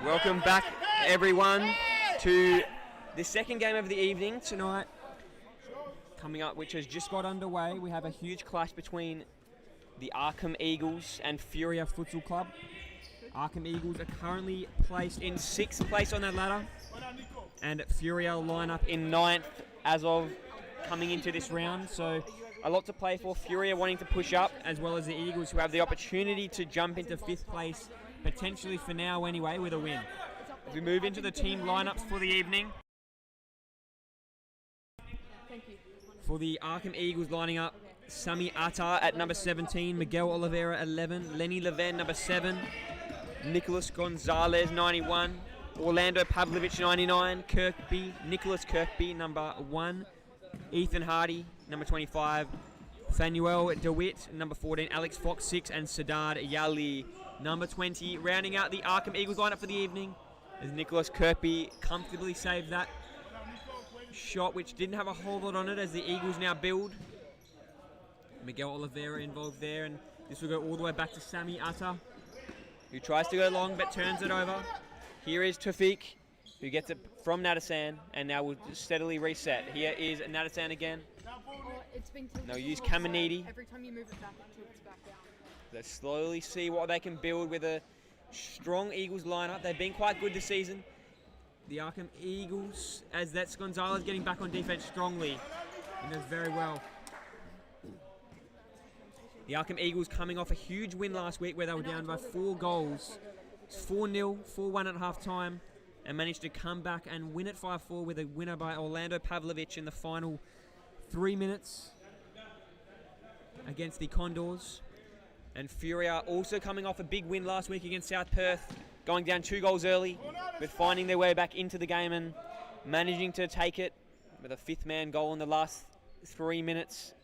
Welcome back, everyone, to the second game of the evening tonight. Coming up, which has just got underway, we have a huge clash between the Arqam Eagles and Furia Futsal Club. Arqam Eagles are currently placed in 6th place on that ladder, and Furia line up in 9th as of coming into this round. So a lot to play for. Furia wanting to push up, as well as the Eagles, who have the opportunity to jump into 5th place, potentially for now anyway, with a win. As we move into the team lineups for the evening. For the Arqam Eagles lining up, Sami Atar at number 17, Miguel Oliveira 11, Lenny Leven number 7, Nicholas Gonzalez 91, Orlando Pavlovich 99, Nicholas Kirkby number 1, Ethan Hardy number 25, Fanuel DeWitt number 14, Alex Fox 6, and Sadad Yali number 20. Rounding out the Arqam Eagles lineup for the evening as Nicholas Kirkby comfortably saved that shot, which didn't have a whole lot on it, as the Eagles now build. Miguel Oliveira involved there, and this will go all the way back to Sami Atar, who tries to go long but turns it over. Here is Tawfiq, who gets it from Nadasan, and now will steadily reset. Here is Nadasan again. They'll use Kamanidi. Every time you move it back, it tilts back down. They slowly see what they can build with a strong Eagles lineup. They've been quite good this season. The Arqam Eagles, as that's Gonzalez getting back on defense strongly, and does very well. The Arqam Eagles coming off a huge win last week where they were down by 4 goals. It's 4-0, 4-1 at half time, and managed to come back and win it 5-4 with a winner by Orlando Pavlovich in the final 3 minutes against the Condors. And Furia also coming off a big win last week against South Perth, going down 2 goals early, but finding their way back into the game and managing to take it with a 5th man goal in the last 3 minutes.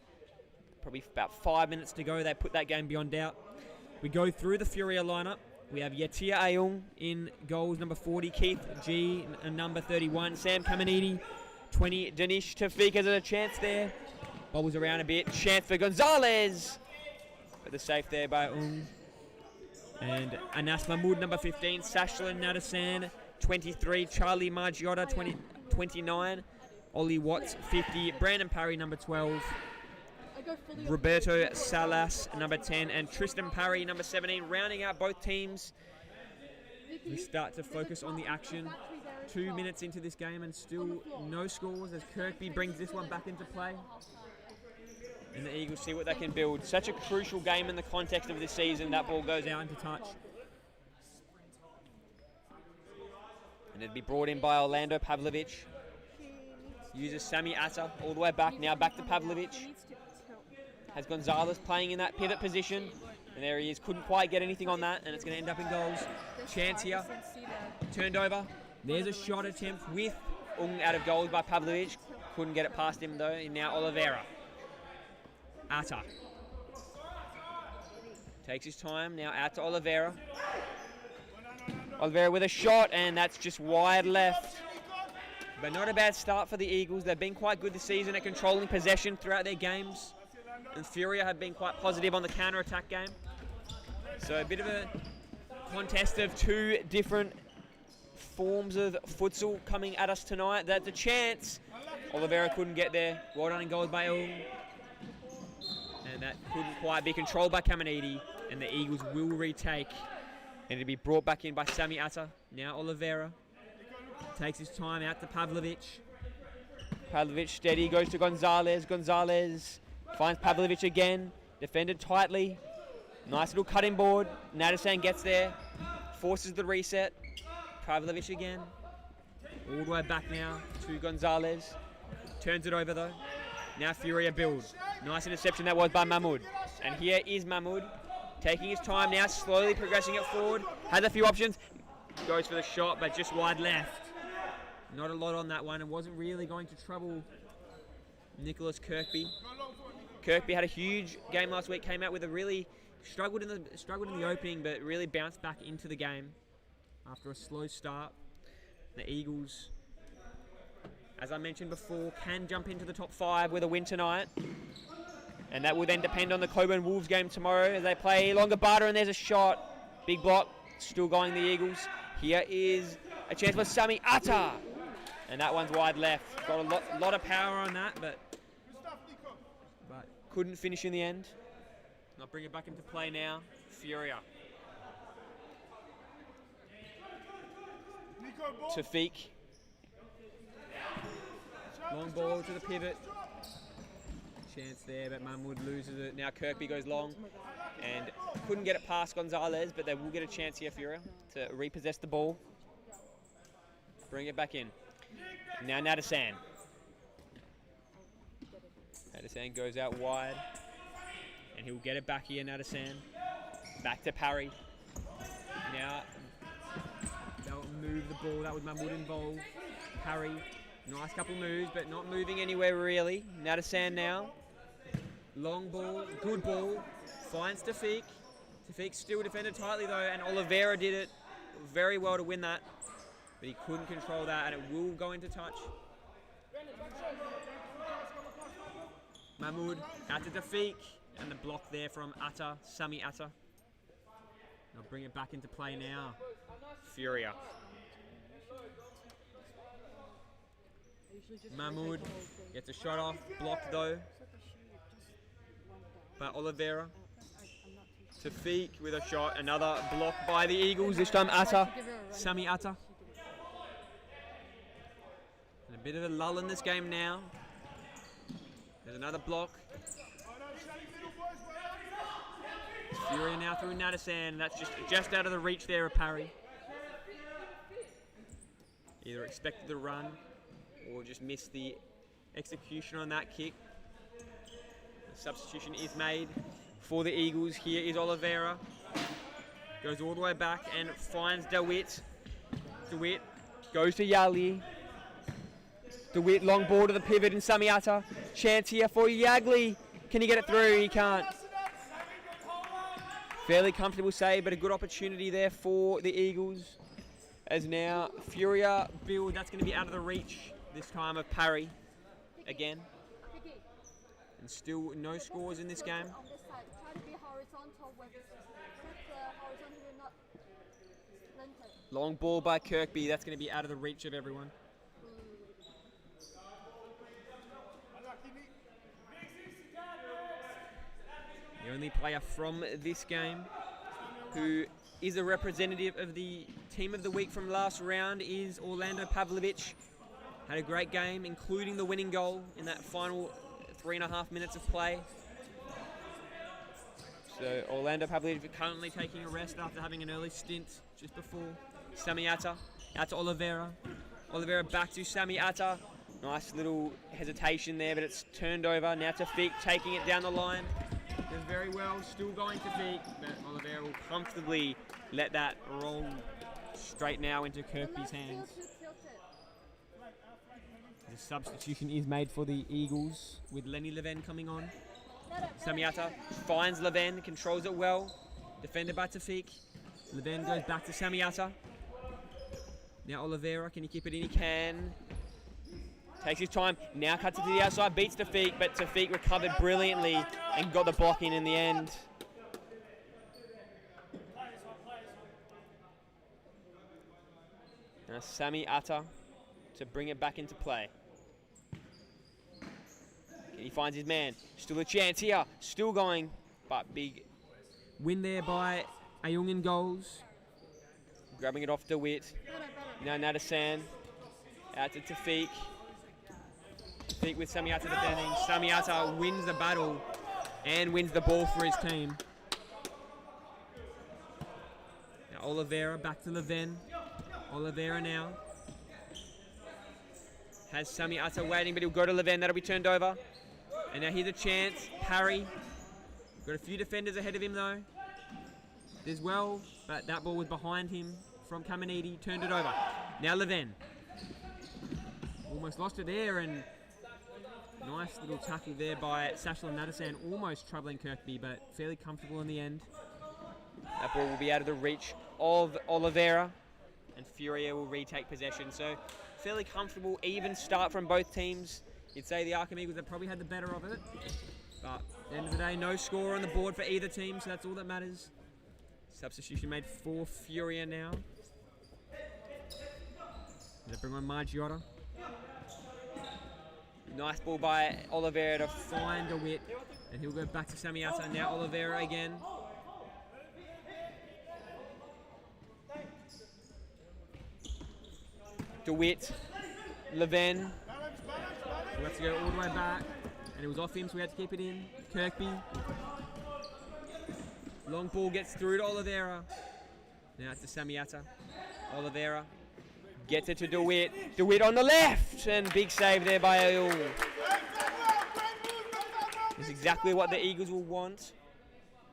Probably about 5 minutes to go. They put that game beyond doubt. We go through the Furia lineup. We have Yatir Ayung in goals, number 40, Keith G, number 31, Sam Kamanidi, 20, Danish Tawfiq has a chance there. Bobbles around a bit. Chance for Gonzalez. But the safe there by and Anas Mahmoud, number 15, Sashlan Nadasan, 23, Charlie Margiotta, 29, Ollie Watts, 50, Brandon Parry, number 12, Roberto Salas, number 10, and Tristan Parry, number 17, rounding out both teams. We start to focus on the action. 2 minutes into this game and still no scores as Kirkby brings this one back into play. And the Eagles see what they can build. Such a crucial game in the context of this season. That ball goes out into touch. And it'd be brought in by Orlando Pavlovich. Uses Sami Atar all the way back. Now back to Pavlovich. Has Gonzalez playing in that pivot position. And there he is. Couldn't quite get anything on that. And it's going to end up in goals. Chance here. Turned over. There's a shot attempt with out of goals by Pavlovich. Couldn't get it past him though. And now Oliveira. Atar takes his time, now out to Oliveira. Oliveira with a shot, and that's just wide left. But not a bad start for the Eagles. They've been quite good this season at controlling possession throughout their games. And Furia have been quite positive on the counter-attack game. So a bit of a contest of 2 different forms of futsal coming at us tonight. That's a chance. Oliveira couldn't get there. Well done in goals by Ung. And that couldn't quite be controlled by Kamanidi, and the Eagles will retake. And it'll be brought back in by Sami Atar. Now Oliveira takes his time out to Pavlovich. Pavlovich steady, goes to Gonzalez. Gonzalez finds Pavlovich again, defended tightly. Nice little cutting board. Nadasan gets there, forces the reset. Pavlovich again. All the way back now to Gonzalez. Turns it over though. Now Furia builds. Nice interception that was by Mahmoud. And here is Mahmoud taking his time now, slowly progressing it forward. Has a few options. Goes for the shot, but just wide left. Not a lot on that one, and wasn't really going to trouble Nicholas Kirkby. Kirkby had a huge game last week, came out with a really struggled in the opening, but really bounced back into the game after a slow start. The Eagles, as I mentioned before, can jump into the top 5 with a win tonight. And that will then depend on the Coburn Wolves game tomorrow as they play Longabata, and there's a shot. Big block, still going the Eagles. Here is a chance for Sami Atta. And that one's wide left. Got a lot of power on that, but couldn't finish in the end. I'll bring it back into play now. Furia. Tafiq. Long ball to the pivot. Chance there, but Mahmoud loses it. Now Kirkby goes long and couldn't get it past Gonzalez, but they will get a chance here, Furia, to repossess the ball. Bring it back in. Now Nadasan. Nadasan goes out wide, and he'll get it back here, Nadasan. Back to Parry. Now, they'll move the ball. That was Mahmoud involved. Parry, nice couple moves, but not moving anywhere really. Nadasan now. Long ball, good ball. Finds Tafiq. Tafiq still defended tightly though, and Oliveira did it very well to win that. But he couldn't control that, and it will go into touch. Mahmoud out to Tafiq, and the block there from Atta, Sami Atta. They'll bring it back into play now. Furia. Mahmoud gets a shot off, blocked though. But Oliveira. Tafiq with a shot, another block by the Eagles, this time Atta, Sami Atta. And a bit of a lull in this game now. There's another block. Furia now through Nadasan. That's just out of the reach there of Parry. Either expected the run or just missed the execution on that kick. The substitution is made for the Eagles. Here is Oliveira. Goes all the way back and finds DeWitt. DeWitt goes to Yali. DeWitt, long ball to the pivot in Sami Atta. Chance here for Yagli. Can he get it through? He can't. Fairly comfortable save, but a good opportunity there for the Eagles. As now Furia build, that's going to be out of the reach this time of Parry again. And still no scores in this game. Long ball by Kirkby, that's going to be out of the reach of everyone. The only player from this game who is a representative of the team of the week from last round is Orlando Pavlovic. Had a great game, including the winning goal in that final 3.5 minutes of play. So Orlando Pavlovic currently taking a rest after having an early stint just before. Sami Atta, out to Oliveira. Oliveira back to Sami Atta. Nice little hesitation there, but it's turned over. Now Tafiq taking it down the line. Does very well, still going to Tafiq, but Oliveira will comfortably let that roll straight now into Kirkby's hands. The substitution is made for the Eagles with Lenny Leven coming on. Sami Atta finds Leven, controls it well. Defended by Tafiq. Leven goes back to Sami Atta. Now Oliveira, can he keep it in? He can. Takes his time, now cuts it to the outside, beats Tafiq, but Tafiq recovered brilliantly and got the block in the end. Now Sami Atta to bring it back into play. He finds his man, still a chance here, still going, but big win there by Ayung in goals. Grabbing it off DeWitt. Now Nadasan, out to Tafiq. Tafiq with Sami Atta defending. Sami Atta wins the battle and wins the ball for his team. Now Oliveira back to Leven. Oliveira now has Sami Atta waiting, but he'll go to Leven. That'll be turned over. And now here's a chance. Parry. Got a few defenders ahead of him though. Does well, but that ball was behind him from Caminiti. Turned it over. Now Leven. Almost lost it there, and nice little tackle there by Sashal Nadasan, almost troubling Kirkby, but fairly comfortable in the end. That ball will be out of the reach of Oliveira, and Furia will retake possession. So fairly comfortable, even start from both teams. You'd say the Arqam Eagles have probably had the better of it, but at the end of the day, no score on the board for either team, so that's all that matters. Substitution made for Furia now. Bring on Margiotta. Nice ball by Oliveira to find DeWitt. And he'll go back to Samiata. Now Oliveira again. DeWitt. Leven. We have to go all the way back. And it was off him, so we had to keep it in. Kirkby. Long ball gets through to Oliveira. Now it's to Samiata. Oliveira gets it to DeWitt. DeWitt on the left! And big save there by Ayul. It's exactly what the Eagles will want.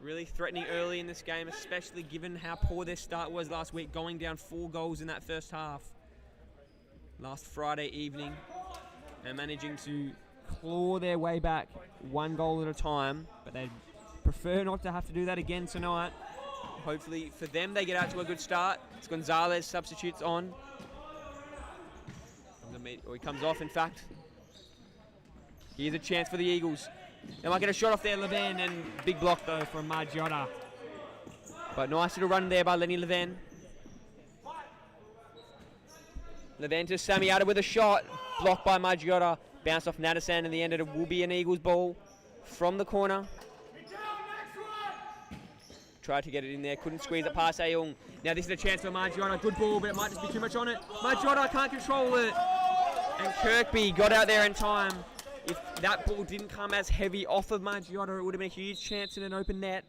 Really threatening early in this game, especially given how poor their start was last week, going down 4 goals in that first half. Last Friday evening. And managing to claw their way back 1 goal at a time. But they'd prefer not to have to do that again tonight. Hopefully for them they get out to a good start. It's Gonzalez substitutes on. Or he comes off, in fact. Here's a chance for the Eagles. They might get a shot off there, Leven, and big block though from Margiotta. But nice little run there by Lenny Leven. Leven to Samiata with a shot. Blocked by Margiotta. Bounced off Nadasan, and the end it will be an Eagles ball from the corner. Tried to get it in there, couldn't squeeze it past Ayung. Now this is a chance for Margiotta. Good ball, but it might just be too much on it. Margiotta can't control it. And Kirkby got out there in time. If that ball didn't come as heavy off of Margiotta, it would have been a huge chance in an open net.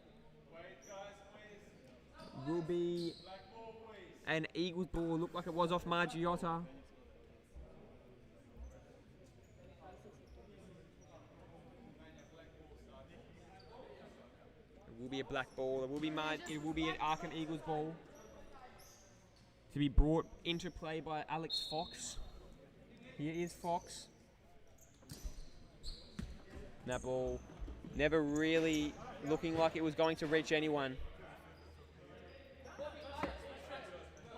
Will be an Eagles ball. Looked like it was off Margiotta. It will be a black ball. It will be an Arqam Eagles ball to be brought into play by Alex Fox. Here is Fox. That ball never really looking like it was going to reach anyone.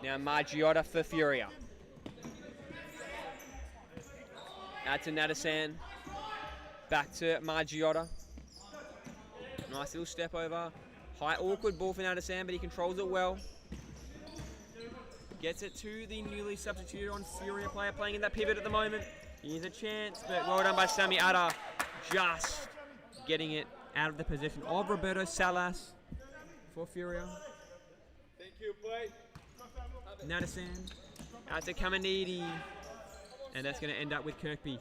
Now Margiotta for Furia. Out to Nadasan. Back to Margiotta. Nice little step over. High awkward ball for Nadasan, but he controls it well. Gets it to the newly substituted on Furia player playing in that pivot at the moment. Here's a chance, but well done by Samiata. Just getting it out of the possession of Roberto Salas for Furia. Thank you, play. Nadasan out to Kamanidi, and that's going to end up with Kirkby.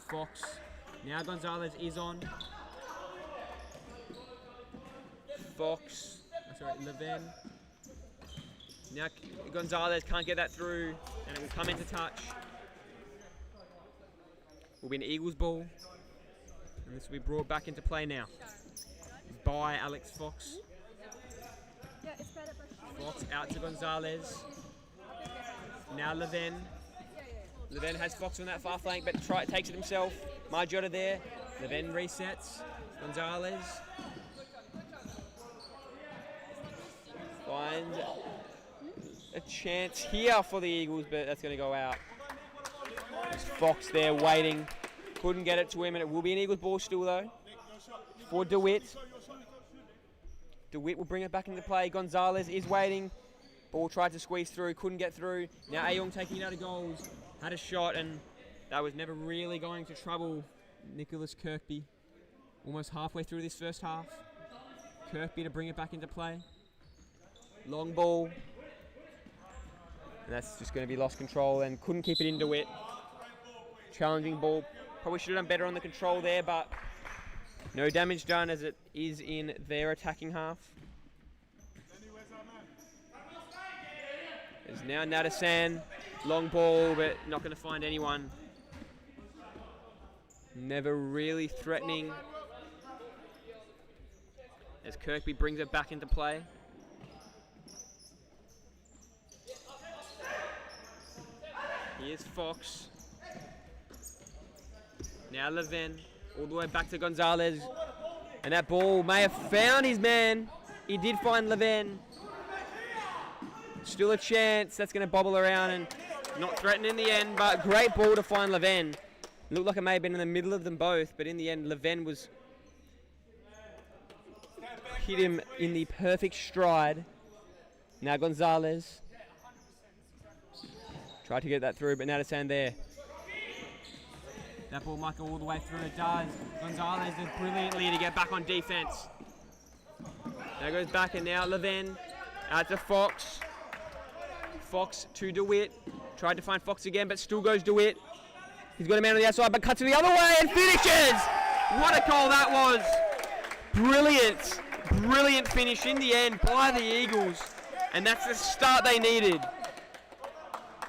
Fox. Now Gonzalez is on. Fox. Sorry, Leven. Now Gonzalez can't get that through, and it will come into touch. Will be an Eagles ball, and this will be brought back into play now by Alex Fox. Fox out to Gonzalez. Now Leven. Leven has Fox on that far flank, but takes it himself. Margiotta there. Leven resets. Gonzalez finds a chance here for the Eagles, but that's going to go out. There's Fox there waiting. Couldn't get it to him, and it will be an Eagles ball still though. For DeWitt. DeWitt will bring it back into play. Gonzalez is waiting. Ball tried to squeeze through, couldn't get through. Now Ayung taking it out of goals. Had a shot, and that was never really going to trouble Nicholas Kirkby. Almost halfway through this first half. Kirkby to bring it back into play. Long ball. And that's just going to be lost control, and couldn't keep it in DeWitt. Challenging ball. Probably should have done better on the control there, but no damage done as it is in their attacking half. There's now Nadasan. Long ball, but not going to find anyone. Never really threatening. As Kirkby brings it back into play. Here's Fox. Now Leven. All the way back to Gonzalez. And that ball may have found his man. He did find Leven. Still a chance. That's going to bobble around and not threaten in the end, but great ball to find Leven. Looked like it may have been in the middle of them both, but in the end, Leven was hit him in the perfect stride. Now Gonzalez. Tried to get that through, but Nadasan there. That ball might go all the way through. It does. Gonzalez does brilliantly to get back on defense. Now goes back, and now Leven out to Fox. Fox to DeWitt. Tried to find Fox again, but still goes DeWitt. He's got a man on the outside, but cuts to the other way and finishes! What a goal that was! Brilliant, brilliant finish in the end by the Eagles. And that's the start they needed.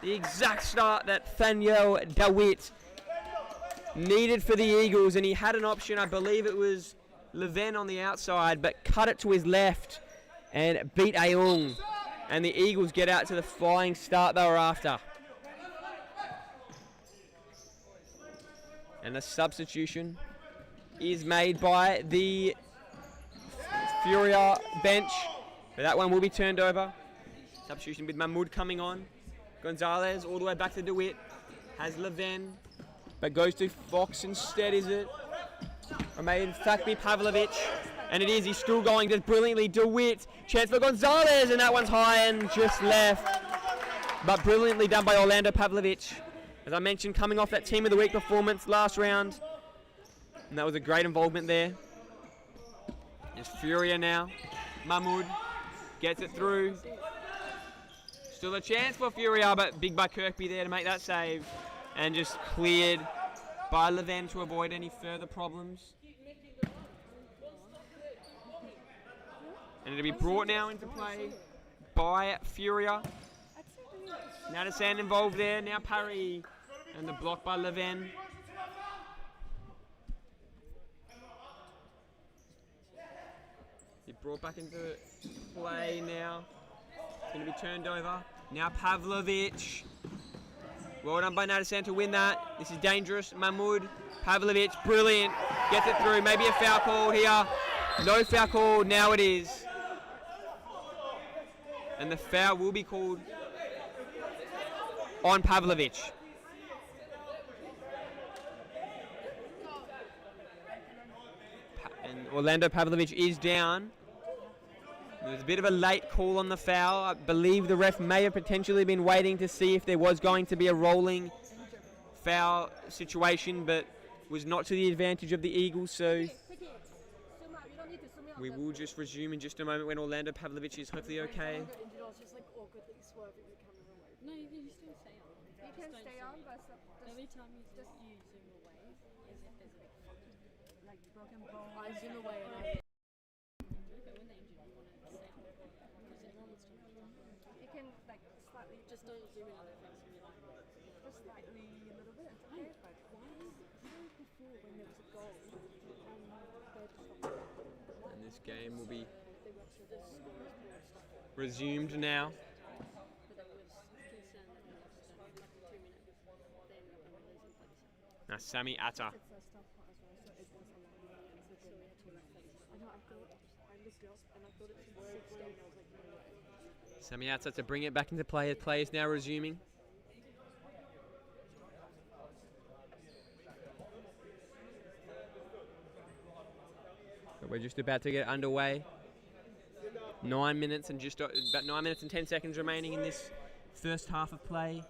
The exact start that Thaniel DeWitt needed for the Eagles, and he had an option. I believe it was Leven on the outside, but cut it to his left and beat Aung. And the Eagles get out to the flying start they were after. And a substitution is made by the Furia bench, but that one will be turned over. Substitution with Mahmoud coming on. Gonzalez all the way back to DeWitt. Has Leven, but goes to Fox instead, is it? Or may in fact be Pavlovic. And it is, he's still going just brilliantly. DeWitt, chance for Gonzalez, and that one's high and just left. But brilliantly done by Orlando Pavlovic. As I mentioned, coming off that Team of the Week performance last round. And that was a great involvement there. It's Furia now. Mahmoud gets it through. Still a chance for Furia, but big by Kirkby there to make that save. And just cleared by Leven to avoid any further problems. And it'll be brought now into play by Furia. Nadasan involved there, now parry. And the block by Leven. He brought back into play now. It's going to be turned over. Now Pavlovic. Well done by Nadasan to win that. This is dangerous. Mahmoud, Pavlovic, brilliant. Gets it through. Maybe a foul call here. No foul call. Now it is. And the foul will be called on Pavlovic. And Orlando Pavlovic is down. There's a bit of a late call on the foul. I believe the ref may have potentially been waiting to see if there was going to be a rolling foul situation, but was not to the advantage of the Eagles, so we will just resume in just a moment when Orlando Pavlovic is hopefully okay. No, you can still stay on. You can stay on, but every time you zoom away, is if there's a big like broken bone. I zoom away and I. You can like slightly, Just don't zoom in on their face when you're like. just slightly a little bit. It's okay, but Why before when there was a goal, they're just And this game will be they were actually the score was more stuff. resumed now. But that was concerned that we lost like 2 minutes. Then we were losing places. Now Sami Atta. it's a stuff part as well, so it was a lot. So we had to like face. I know. I thought I looked up and I thought it was 16. I was like, no way. Sami Atta to bring it back into play. Play is now resuming. But we're just about to get underway. 9 minutes and just about 9 minutes and 10 seconds remaining in this first half of play.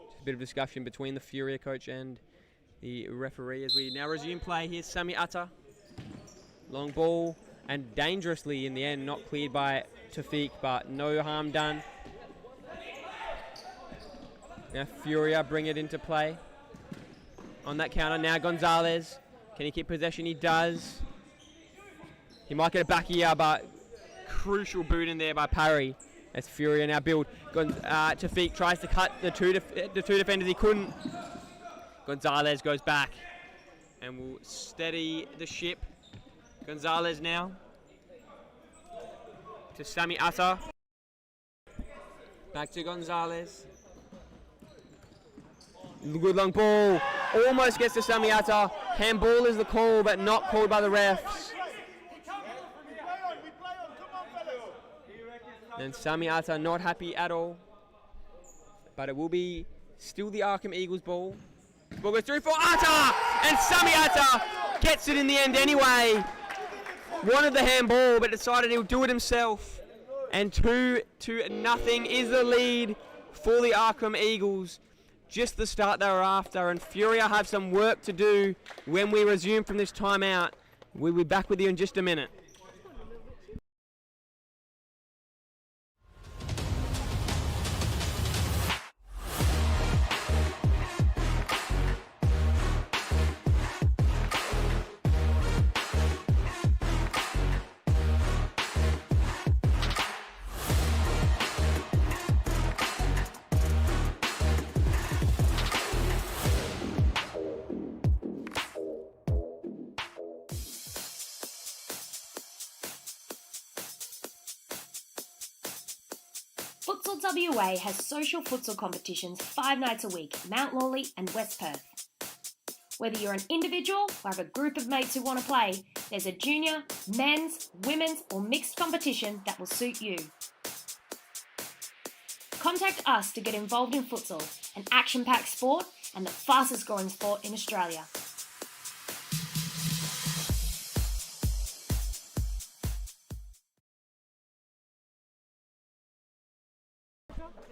Just a bit of discussion between the Furia coach and the referee as we now resume play. Here's Sami Atta. Long ball and dangerously in the end, not cleared by Tafiq, but no harm done. Now Furia bring it into play. On that counter now Gonzalez. Can he keep possession? He does. He might get it back here, but crucial boot in there by Parry. As Furia now build. Tafiq tries to cut the two defenders. He couldn't. Gonzalez goes back and will steady the ship. Gonzalez now to Sami Atta. Back to Gonzalez. Good long ball. Almost gets to Sami Atta. Handball is the call, but not called by the refs. And Sami Atta not happy at all. But it will be still the Arqam Eagles ball. Ball goes through for Atta! And Sami Atta gets it in the end anyway. Wanted the handball, but decided he'll do it himself. And 2-0 is the lead for the Arqam Eagles. Just the start they were after, and Furia have some work to do when we resume from this timeout. We'll be back with you in just a minute. Futsal WA has social futsal competitions 5 nights a week at Mount Lawley and West Perth. Whether you're an individual or have a group of mates who want to play, there's a junior, men's, women's or mixed competition that will suit you. Contact us to get involved in futsal, an action-packed sport and the fastest growing sport in Australia.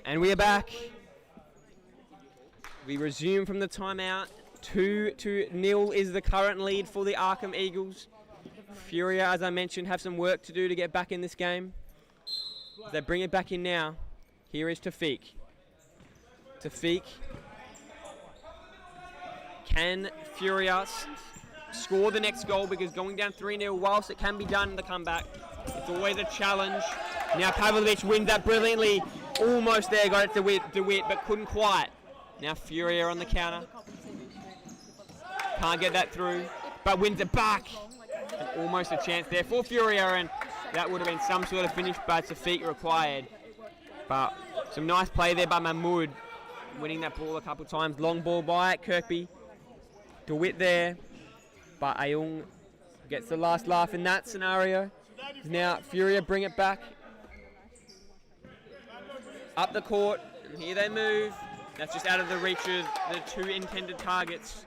And we are back. We resume from the timeout. 2-0 is the current lead for the Arqam Eagles. Furia, as I mentioned, have some work to do to get back in this game. They bring it back in now. Here is Tafiq. Tafiq. Can Furia score the next goal? Because going down 3-0, whilst it can be done in the comeback, it's always a challenge. Now Pavlovic wins that brilliantly. Almost there, got it to DeWitt, but couldn't quite. Now Furia on the counter. Can't get that through, but wins it back. And almost a chance there for Furia, and that would have been some sort of finish, but Tafiq required. But some nice play there by Mahmood, winning that ball a couple of times. Long ball by it, Kirkby. DeWitt there, but Ayung gets the last laugh in that scenario. Now Furia bring it back. Up the court, and here they move. That's just out of the reach of the two intended targets.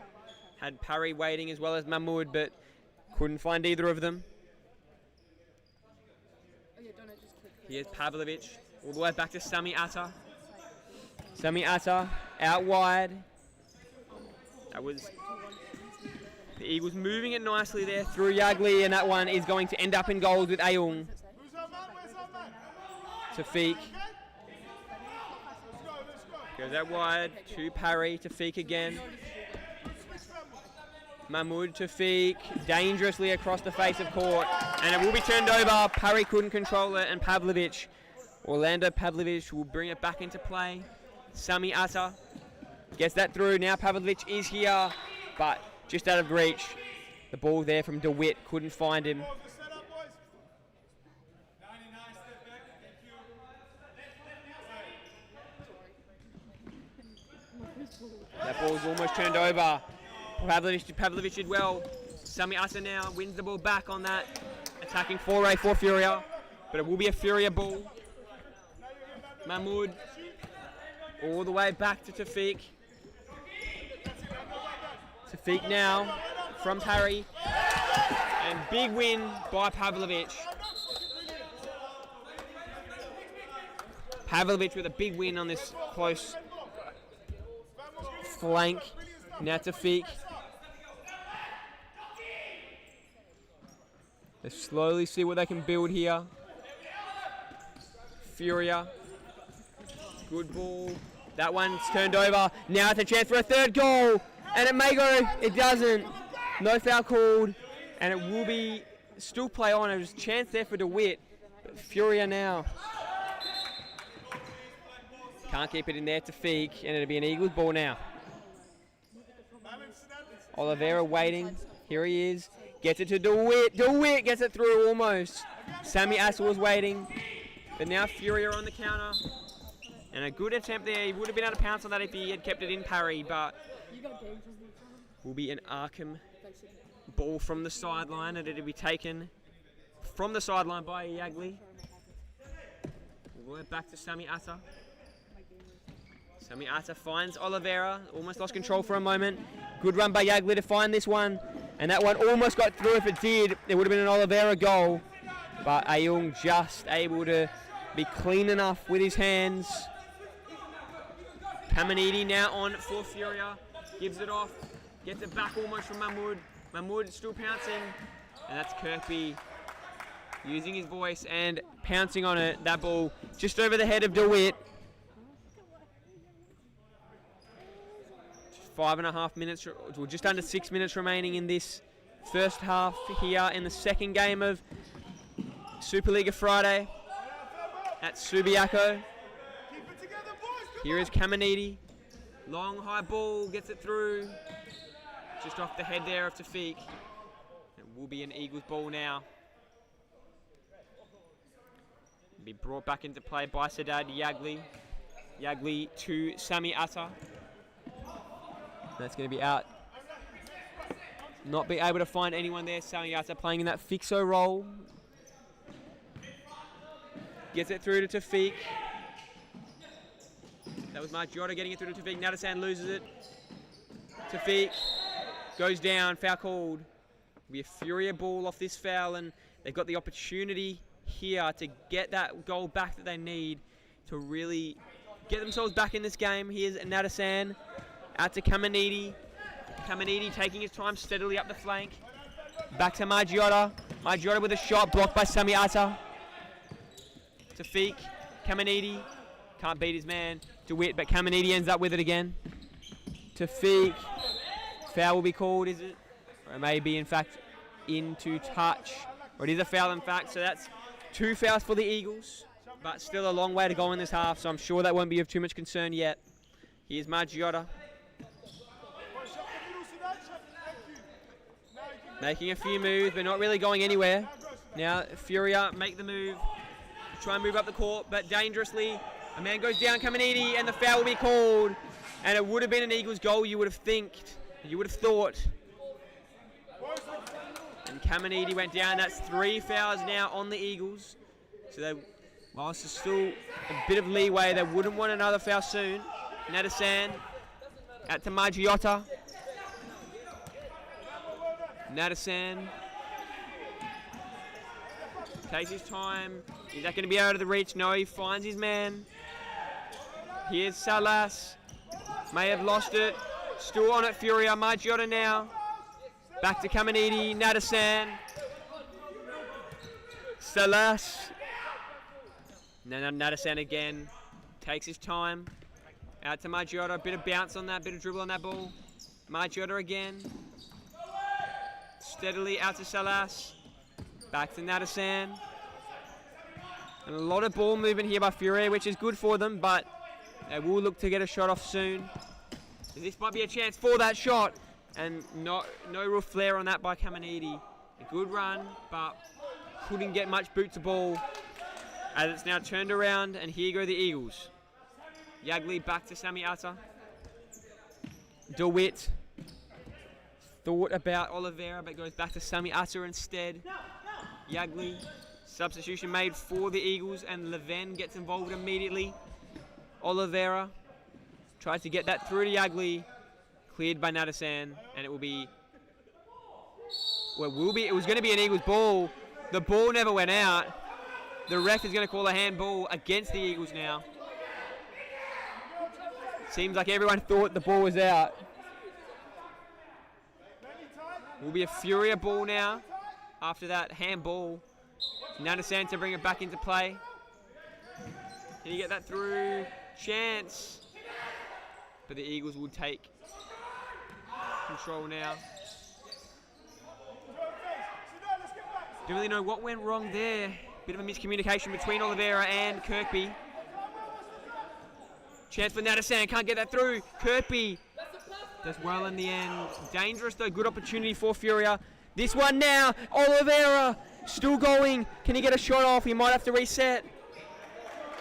Had Parry waiting as well as Mahmood, but couldn't find either of them. Here's Pavlovic, all the way back to Sami Atta. Sami Atta out wide. That was the Eagles moving it nicely there through Yagli, and that one is going to end up in goals with Ayung. Tafiq. Goes out wide to Parry, Tafiq again. Mahmood, Tafiq, dangerously across the face of court. And it will be turned over. Parry couldn't control it, and Pavlovic, Orlando Pavlovic will bring it back into play. Sami Atta gets that through. Now Pavlovic is here, but just out of reach. The ball there from DeWitt, couldn't find him. That ball's almost turned over. Pavlovic did well. Sami Atta now wins the ball back on that attacking foray for Furia, but it will be a Furia ball. Mahmood all the way back to Tafiq. Tafiq now from Parry, and big win by Pavlovic. Pavlovic with a big win on this close flank. Now Tafiq. They slowly see what they can build here. Furia. Good ball. That one's turned over. Now it's a chance for a third goal. And it may go. It doesn't. No foul called. And it will be still play on. There's a chance there for DeWitt. But Furia now. Can't keep it in there, Tafiq. And it'll be an Eagles ball now. Oliveira waiting. Here he is. Gets it to DeWitt. DeWitt gets it through almost. Sami Atta was waiting. But now Furia on the counter. And a good attempt there. He would have been able to pounce on that if he had kept it in Parry. But will be an Arqam ball from the sideline. And it'll be taken from the sideline by Yagli. All the way back to Sami Atta. Sami Atta finds Oliveira. Almost lost control for a moment. Good run by Yagli to find this one. And that one almost got through. If it did, it would have been an Oliveira goal. But Ayung just able to Be clean enough with his hands. Kamanidi now on for Furia. Gives it off. Gets it back almost from Mahmood. Mahmood still pouncing. And that's Kirkby using his voice and pouncing on it. That ball just over the head of DeWitt. 5.5 minutes, or just under 6 minutes remaining in this first half here in the second game of Supa-Liga Friday at Subiaco. Here is Kamanidi. Long high ball, gets it through. Just off the head there of Tafiq. It will be an Eagles ball now. Be brought back into play by Saddad Yagli. Yagli to Sami Atta. That's going to be out. Not be able to find anyone there. Sami Atta playing in that fixo role. Gets it through to Tafiq. That was Mark Jota getting it through to Tafiq. Nadasan loses it. Tafiq goes down. Foul called. Be a Furia ball off this foul, and they've got the opportunity here to get that goal back that they need to really get themselves back in this game. Here's Nadasan out to Kamanidi. Kamanidi taking his time steadily up the flank. Back to Margiotta. Margiotta with a shot blocked by Sami Atta. Tafiq. Kamanidi. Can't beat his man. DeWitt, but Kamanidi ends up with it again. Tafiq. Foul will be called, is it? Or it may be, in fact, into touch. Or it is a foul, in fact. So that's 2 fouls for the Eagles. But still a long way to go in this half, so I'm sure that won't be of too much concern yet. Here's Margiotta. Making a few moves, but not really going anywhere. Now, Furia make the move. Try and move up the court, but dangerously. A man goes down, Kamanidi, and the foul will be called. And it would have been an Eagles goal, you would have thought. And Kamanidi went down. That's 3 fouls now on the Eagles. So they, whilst there's still a bit of leeway, they wouldn't want another foul soon. Nadasan out to Margiotta. Nadasan takes his time. Is that going to be out of the reach? No, he finds his man. Here's Salas. May have lost it. Still on it, Furia. Margiotta now. Back to Kamanidi. Nadasan. Salas. Nadasan again. Takes his time. Out to Margiotta. Bit of bounce on that. Bit of dribble on that ball. Margiotta again. Steadily out to Salas. Back to Nadasan. And a lot of ball movement here by Furia, which is good for them, but they will look to get a shot off soon. This might be a chance for that shot. And no real flair on that by Kamanidi. A good run, but couldn't get much boot to ball. As it's now turned around, and here go the Eagles. Yagli back to Sami Atta. DeWitt thought about Oliveira, but goes back to Sami Atta instead. Yagli, substitution made for the Eagles, and Leven gets involved immediately. Oliveira tries to get that through to Yagli, cleared by Nadasan, and it will be, well, it was going to be an Eagles ball. The ball never went out. The ref is going to call a handball against the Eagles now. Seems like everyone thought the ball was out. Will be a Furia ball now after that handball. Nadasan to bring it back into play. Can you get that through? Chance. But the Eagles will take control now. Don't really know what went wrong there. Bit of a miscommunication between Oliveira and Kirkby. Chance for Nadasan, can't get that through. Kirkby does well in the end. Dangerous though, good opportunity for Furia. This one now, Oliveira still going. Can he get a shot off? He might have to reset.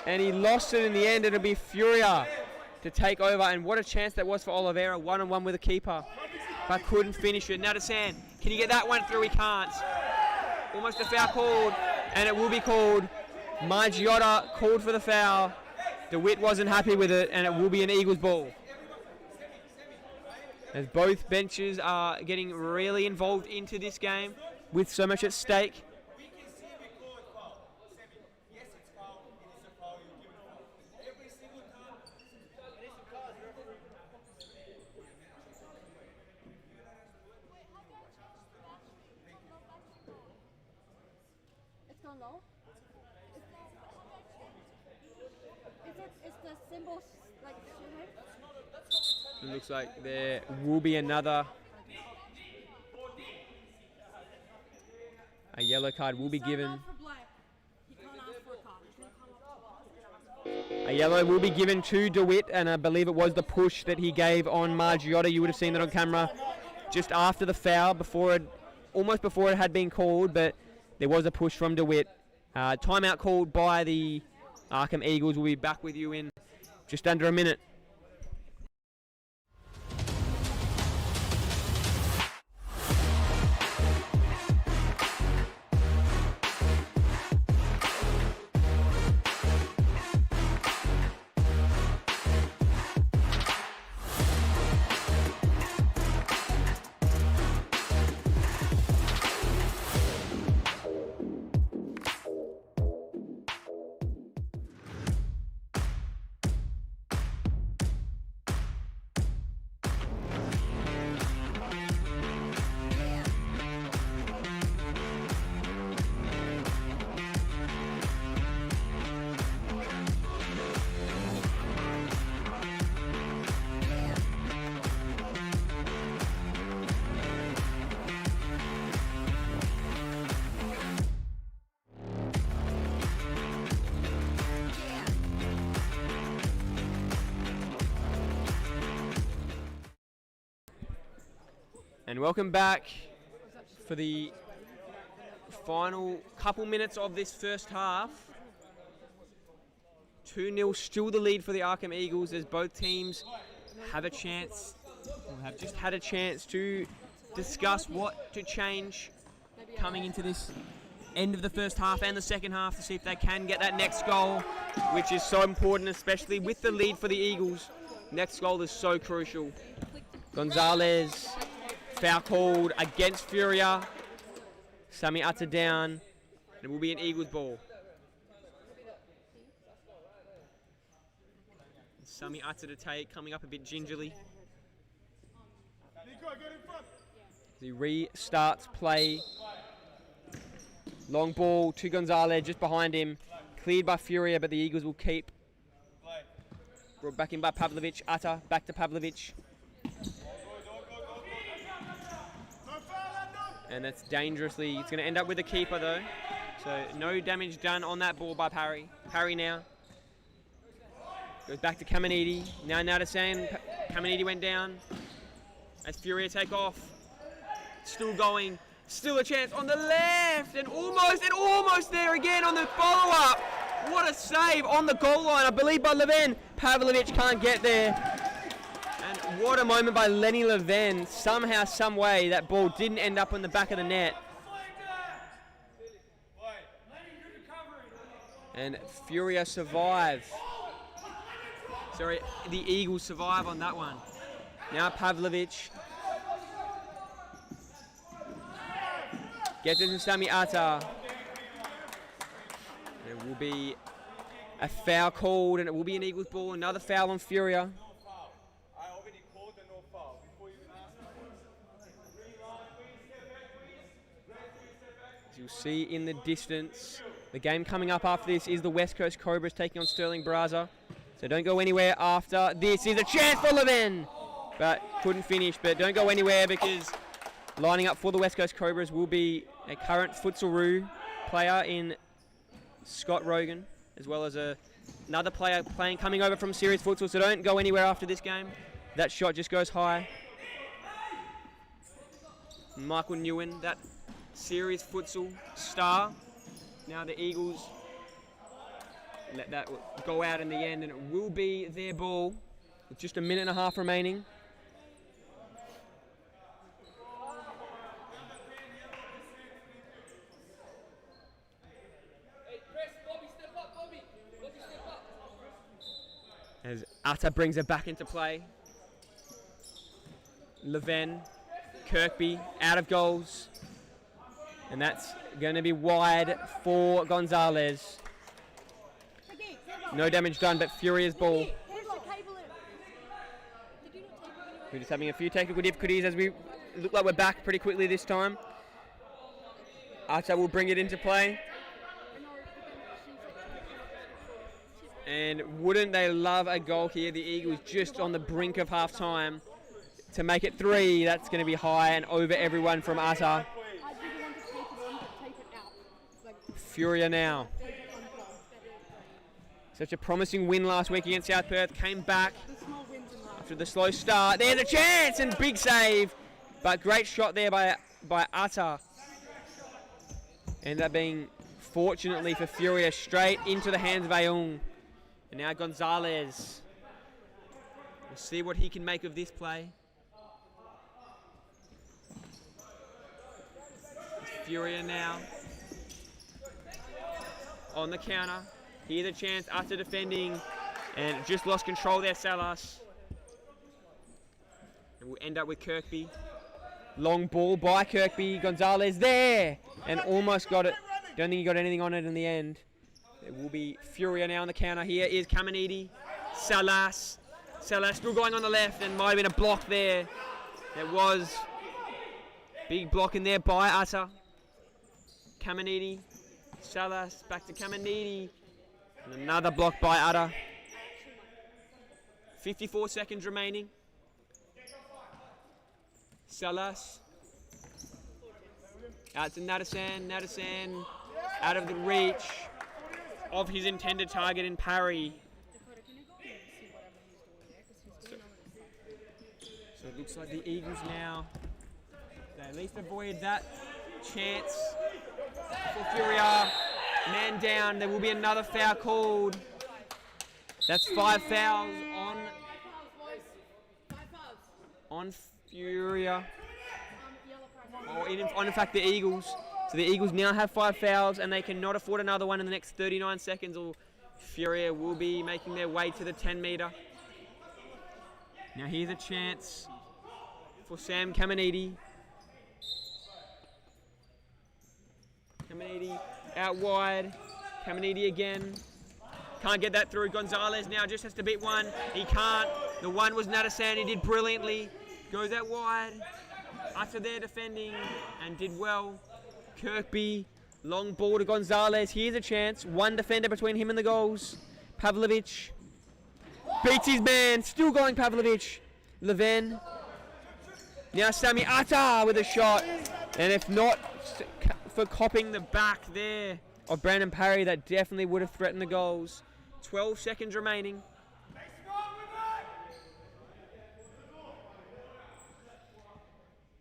And he lost it in the end. It'll be Furia to take over. And what a chance that was for Oliveira, one-on-one with the keeper. But couldn't finish it. Nadasan, can he get that one through? He can't. Almost a foul called, and it will be called. Margiotta called for the foul. DeWitt wasn't happy with it, and it will be an Eagles ball. As both benches are getting really involved into this game with so much at stake. down low? Is the symbol like shooting? It looks like there will be another. A yellow card will be given. A yellow will be given to DeWitt, and I believe it was the push that he gave on Margiotta. You would have seen that on camera just after the foul, almost before it had been called, but there was a push from DeWitt. Timeout called by the Arqam Eagles. We'll be back with you in just under a minute. And welcome back for the final couple minutes of this first half. 2-0, still the lead for the Arqam Eagles as both teams have a chance, or have just had a chance to discuss what to change coming into this end of the first half and the second half to see if they can get that next goal, which is so important, especially with the lead for the Eagles. Next goal is so crucial. Gonzalez. Foul called against Furia. Sami Atta down. And it will be an Eagles ball. Sami Atta to take, coming up a bit gingerly. He restarts play. Long ball to Gonzalez, just behind him. Cleared by Furia, but the Eagles will keep. Brought back in by Pavlovic. Atta, back to Pavlovic. And that's dangerously, it's going to end up with the keeper though. So no damage done on that ball by Parry. Parry now. Goes back to Caminiti. Now to Sam. Caminiti went down. As Furia take off. Still going. Still a chance on the left. And almost there again on the follow-up. What a save on the goal line, I believe by Leven. Pavlovic can't get there. And what a moment by Lenny Leven. Somehow, some way, that ball didn't end up on the back of the net. And Furia survive. Sorry, the Eagles survive on that one. Now Pavlovic. Gets it to Sami Atta. It will be a foul called, and it will be an Eagles ball. Another foul on Furia. As you'll see in the distance, the game coming up after this is the West Coast Cobras taking on Sterling Braza. So don't go anywhere after this. Is a chance for Leven, but couldn't finish. But don't go anywhere because lining up for the West Coast Cobras will be a current Futsalroo player in Scott Rogan, as well as another player coming over from Serious Futsal. So don't go anywhere after this game. That shot just goes high. Michael Nguyen, that Serious Futsal star. Now the Eagles let that go out in the end, and it will be their ball with just a minute and a half remaining. As Atta brings it back into play. Leven, Kirkby out of goals. And that's going to be wide for Gonzalez. No damage done, but Furia's ball. We're just having a few technical difficulties as we look like we're back pretty quickly this time. Atta will bring it into play. And wouldn't they love a goal here? The Eagles just on the brink of half-time to make it 3. That's going to be high and over everyone from Atta. I didn't want to take it on, but take it out. Like, Furia now. take it unplugged. Such a promising win last week against South Perth. Came back The small wins in life. after the slow start. There's a chance and big save. But great shot there by Atta. Ended up being, fortunately for Furia, straight into the hands of Aung. And now Gonzalez. We'll see what he can make of this play. It's Furia now. On the counter. Here's a chance after defending. And just lost control there, Salas. And we'll end up with Kirkby. Long ball by Kirkby. Gonzalez there. And almost got it. Don't think he got anything on it in the end. It will be Furia now on the counter. Here is Caminiti. Salas. Salas still going on the left and might have been a block there. There was. Big block in there by Atta. Caminiti. Salas back to Caminiti. And another block by Atta. 54 seconds remaining. Salas. Out to Nadasan. Nadasan out of the reach of his intended target in parry. So it looks like the Eagles now, they at least avoid that chance for Furia. Man down, there will be another foul called. That's 5 fouls on Furia. Or in fact the Eagles. So the Eagles now have 5 fouls and they cannot afford another one in the next 39 seconds or Furia will be making their way to the 10 metre. Now here's a chance for Sam Caminiti. Caminiti out wide. Caminiti again. Can't get that through. Gonzalez now just has to beat one. He can't. The one was Nadasan. He did brilliantly. Goes out wide. After their defending and did well. Kirkby, long ball to Gonzalez. Here's a chance. One defender between him and the goals. Pavlovic beats his man. Still going Pavlovic. Leven. Now Sami Atta with a shot. And if not for copping the back there of Brandon Parry, that definitely would have threatened the goals. 12 seconds remaining.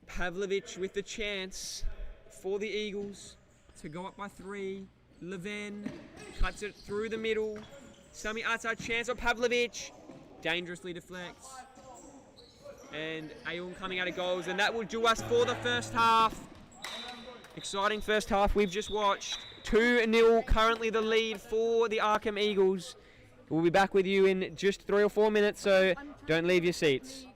Pavlovic with the chance for the Eagles to go up by 3. Leven cuts it through the middle. Sami Atta, chance of Pavlovic. Dangerously deflects. And Aung coming out of goals. And that will do us for the first half. Exciting first half we've just watched. 2-0 currently the lead for the Arqam Eagles. We'll be back with you in just 3 or 4 minutes, so don't leave your seats.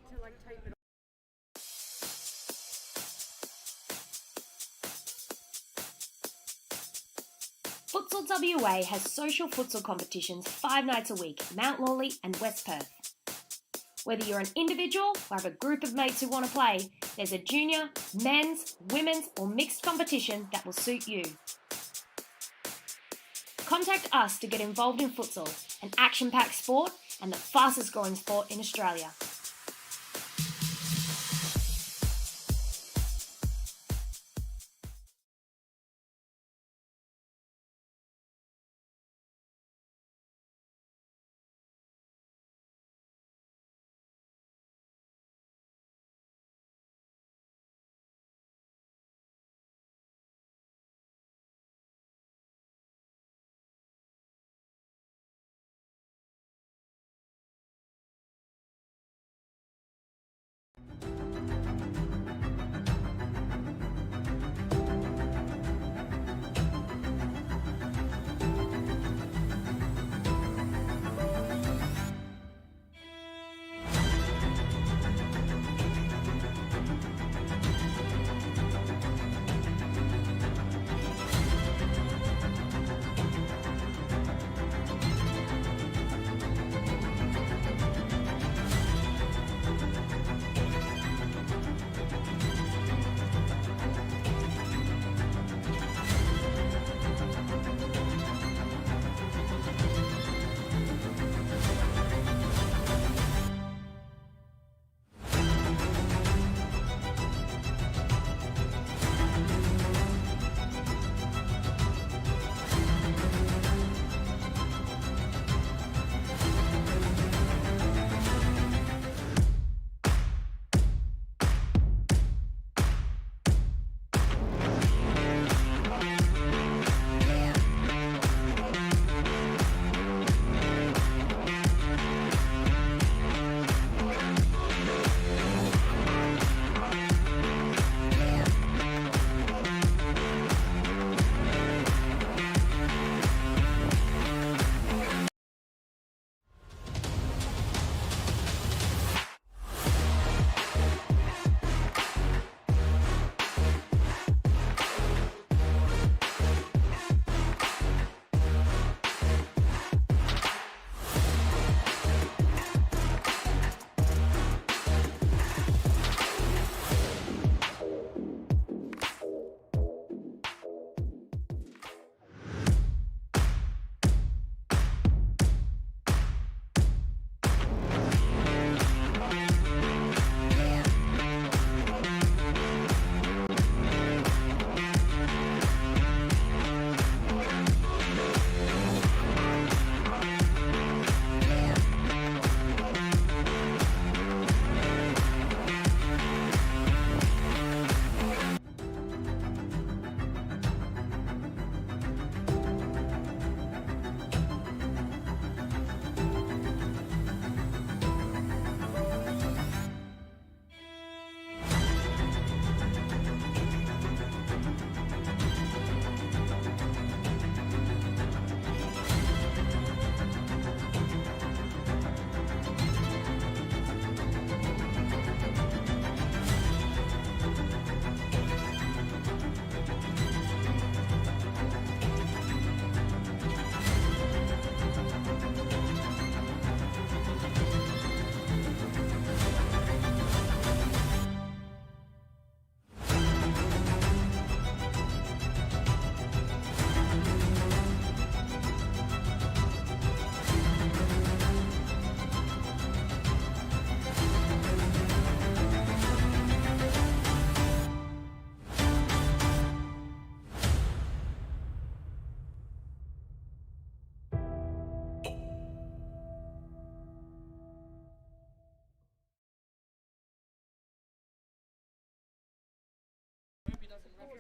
Futsal WA has social futsal competitions 5 nights a week, Mount Lawley and West Perth. Whether you're an individual or have a group of mates who want to play, there's a junior, men's, women's or mixed competition that will suit you. Contact us to get involved in futsal, an action-packed sport and the fastest growing sport in Australia.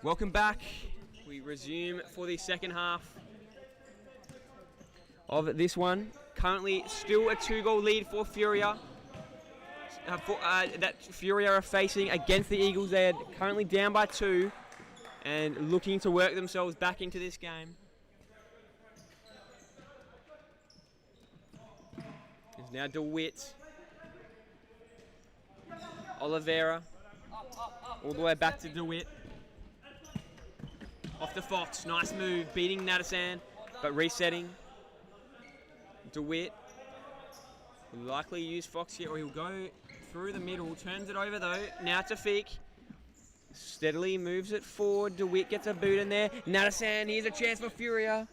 Welcome back. We resume for the second half of this one. Currently still a 2-goal lead for Furia. That Furia are facing against the Eagles. They are currently down by 2 and looking to work themselves back into this game. It's now DeWitt. Oliveira. All the way back to DeWitt. Off to Fox. Nice move. Beating Nadasan, but resetting. DeWitt will likely use Fox here, or he'll go through the middle. Turns it over though. Now to Feek. Steadily moves it forward. DeWitt gets a boot in there. Nadasan, here's a chance for Furia.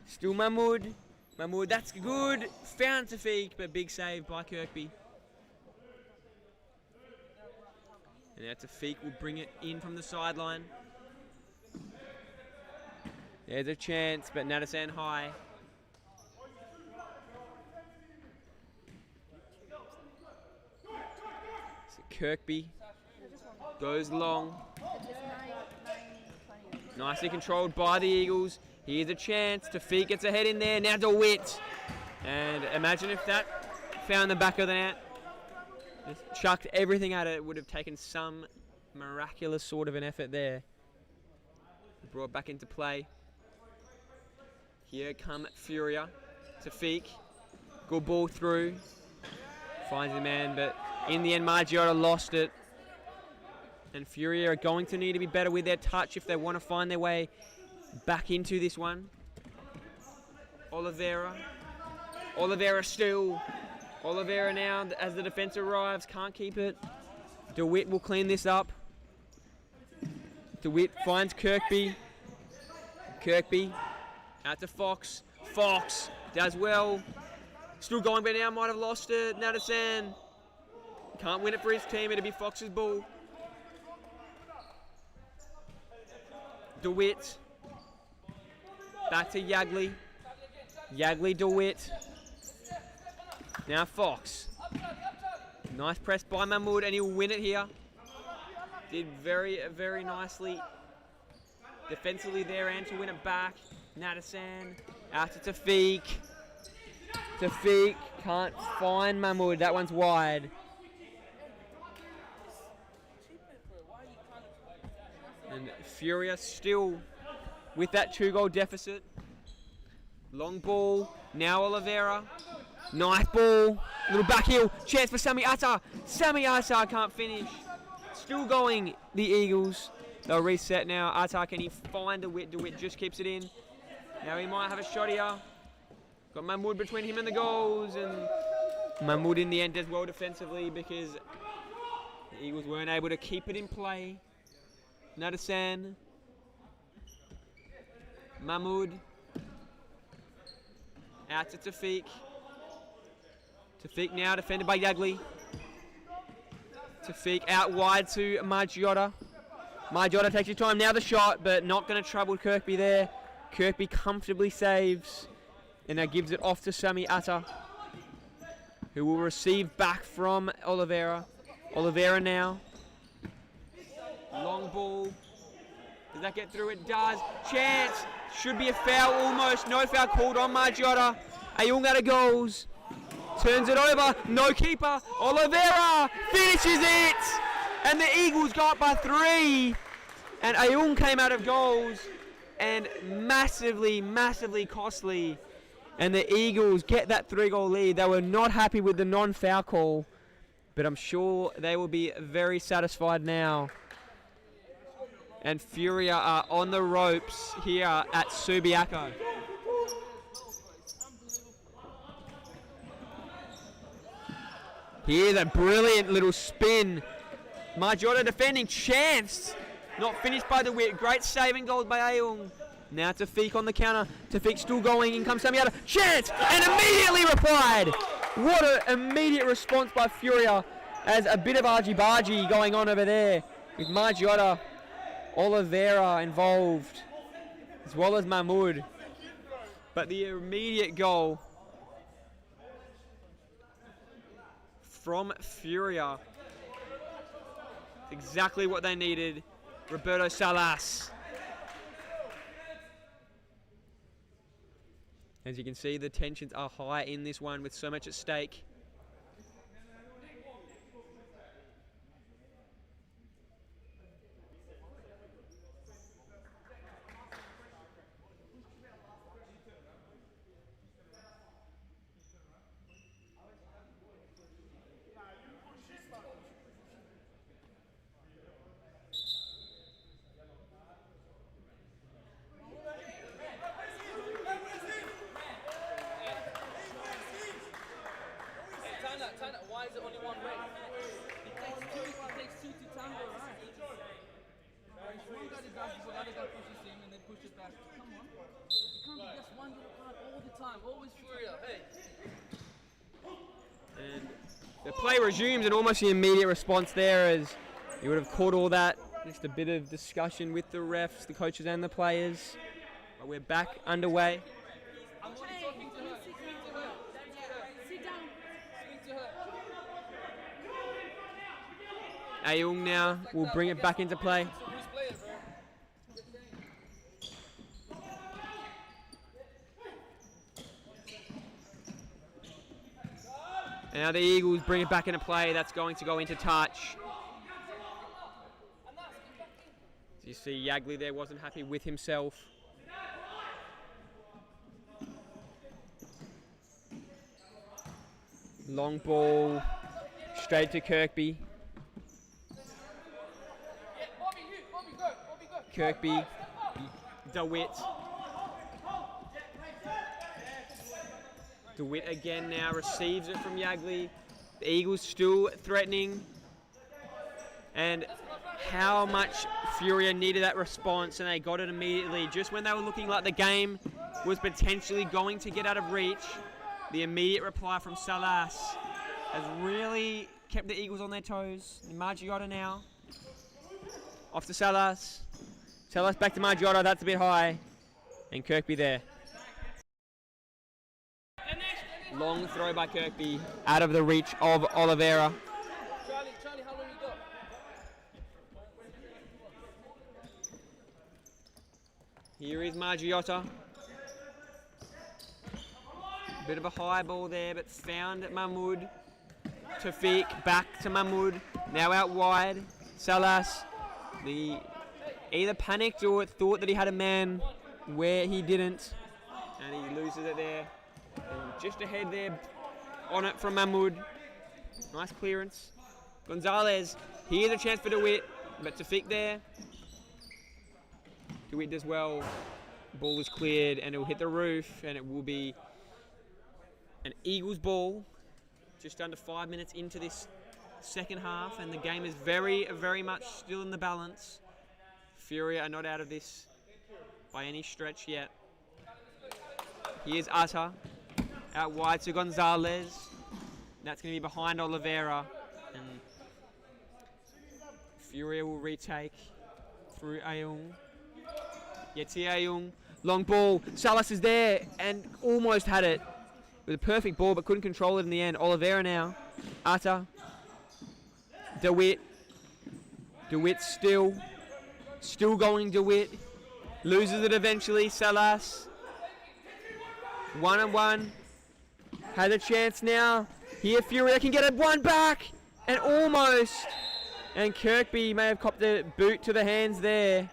Still Mahmoud. Mahmoud, that's good. Found to Feek, but big save by Kirkby. And now Tafiq will bring it in from the sideline. There's a chance, but Nadasan high. So Kirkby goes long. Nicely controlled by the Eagles. Here's a chance. Tafiq gets a head in there. Now DeWitt. And imagine if that found the back of the net. Just chucked everything at it. It would have taken some miraculous sort of an effort there. Brought back into play. Here come Furia. Tafiq. Good ball through. Finds the man, but in the end, Margiotta lost it. And Furia are going to need to be better with their touch if they want to find their way back into this one. Oliveira. Oliveira still. Oliveira now, as the defense arrives, can't keep it. DeWitt will clean this up. DeWitt finds Kirkby. Kirkby out to Fox. Fox does well. Still going, but now might have lost it. Nadasan can't win it for his team. It'll be Fox's ball. DeWitt. Back to Yagley. Yagley, DeWitt. Now Fox. Nice press by Mahmoud, and he'll win it here. Did very, very nicely defensively there and to win it back. Nadasan out to Tafiq. Tafiq can't find Mahmoud. That one's wide. And Furia still with that 2-goal deficit. Long ball. Now Oliveira. Nice ball. Little back heel. Chance for Sami Atta. Sami Atta can't finish. Still going, the Eagles. They'll reset now. Atta, can he find DeWitt? DeWitt just keeps it in. Now he might have a shot here. Got Mahmoud between him and the goals. And Mahmoud in the end does well defensively because the Eagles weren't able to keep it in play. Nadasan. Mahmoud. Out to Tafiq. Tafiq now defended by Yagley. Tafiq out wide to Margiotta. Margiotta takes his time. Now the shot, but not going to trouble Kirkby there. Kirkby comfortably saves. And now gives it off to Sami Atta, who will receive back from Oliveira. Oliveira now. Long ball. Does that get through? It does. Chance. Should be a foul almost. No foul called on Margiotta. Ayung out of goals. Turns it over. No keeper. Oliveira finishes it. And the Eagles got by 3. And Ayung came out of goals. And massively, massively costly. And the Eagles get that 3-goal lead. They were not happy with the non-foul call. But I'm sure they will be very satisfied now. And Furia are on the ropes here at Subiaco. Here's a brilliant little spin. Margiotta defending. Chance. Not finished by DeWitt. Great saving goal by Ayung. Now Tafiq on the counter. Tafiq still going. In comes Sami Atta. Chance! And immediately replied. What an immediate response by Furia. As a bit of argy-bargy going on over there. With Margiotta. Oliveira involved. As well as Mahmoud. But the immediate goal from Furia. Exactly what they needed. Roberto Salas As you can see, the tensions are high in this one with so much at stake. Why is it only one way? It takes two to tango, right? One guy does that, the other guy pushes him, and they push it back. Come on. It can't be just one yellow card all the time. Always Furia. Hey. And the play resumes, and almost the immediate response there as you would have caught all that. Just a bit of discussion with the refs, the coaches and the players. But we're back underway. I'm only talking to her. Speak to her. Sit down. Speak to her. Ayung now will bring it back into play. Who's playing, bro? And now the Eagles bring it back into play. That's going to go into touch. As you see, Yagley there wasn't happy with himself. Long ball, straight to Kirkby. Kirkby, DeWitt. DeWitt again now receives it from Yagley. The Eagles still threatening. And how much Furia needed that response, and they got it immediately. Just when they were looking like the game was potentially going to get out of reach, the immediate reply from Salas has really kept the Eagles on their toes. Margiotta now. Off to Salas. Salas back to Margiotta, that's a bit high. And Kirkby there. Long throw by Kirkby, out of the reach of Oliveira. Charlie, how long you got? Here is Margiotta. Bit of a high ball there, but found Mahmoud. Tafiq back to Mahmoud. Now out wide. Salas. Either panicked or thought that he had a man where he didn't. And he loses it there. And just ahead there on it from Mahmoud. Nice clearance. Gonzalez. Here's a chance for DeWitt. But Tafiq there. DeWitt does well. Ball is cleared and it will hit the roof. And it will be an Eagles ball. Just under 5 minutes into this second half. And the game is very, very much still in the balance. Furia are not out of this by any stretch yet. Here's Atta. Out wide to Gonzalez. That's going to be behind Oliveira. And Furia will retake through Ayung. Yeti Ayung. Long ball. Salas is there and almost had it. With a perfect ball but couldn't control it in the end. Oliveira now. Atta. DeWitt. DeWitt still going DeWitt. Loses it eventually. Salas. 1-on-1. Has a chance now. Here Furia can get it one back. And almost. And Kirkby may have copped the boot to the hands there.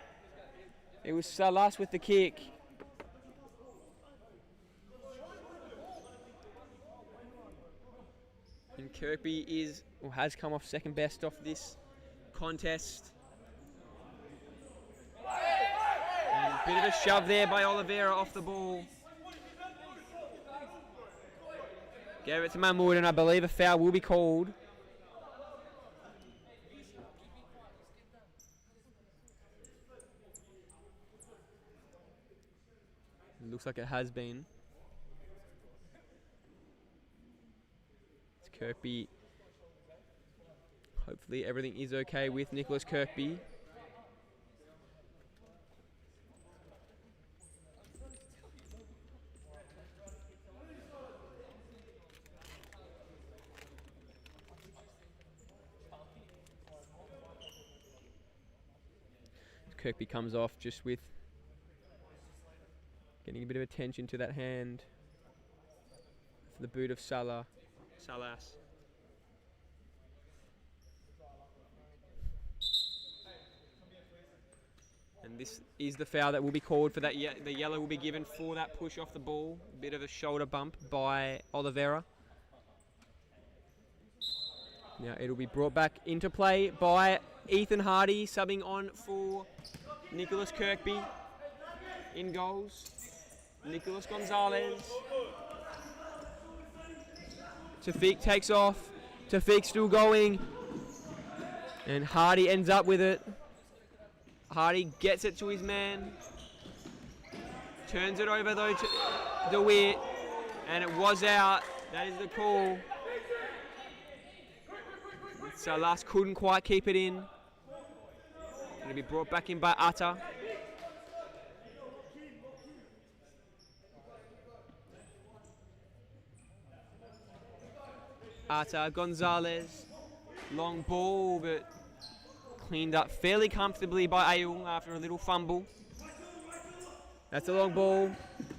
It was Salas with the kick. And Kirkby has come off second best off this contest. And a bit of a shove there by Oliveira off the ball. Gave it to Mahmoud, and I believe a foul will be called. It looks like it has been. It's Kirkby. Hopefully everything is okay with Nicholas Kirkby. Kirkby comes off just with getting a bit of attention to that hand. for the boot of Salas. And this is the foul that will be called for that. The yellow will be given for that push off the ball. A bit of a shoulder bump by Oliveira. Now it'll be brought back into play by Ethan Hardy, subbing on for Nicholas Kirkby. In goals, Nicholas Gonzalez. Tafiq takes off. Tafiq still going. And Hardy ends up with it. Hardy gets it to his man. Turns it over though to DeWitt. And it was out. That is the call. Salas couldn't quite keep it in. It'll be brought back in by Atta. Atta, Gonzalez. Long ball, but cleaned up fairly comfortably by Ayung after a little fumble. That's a long ball.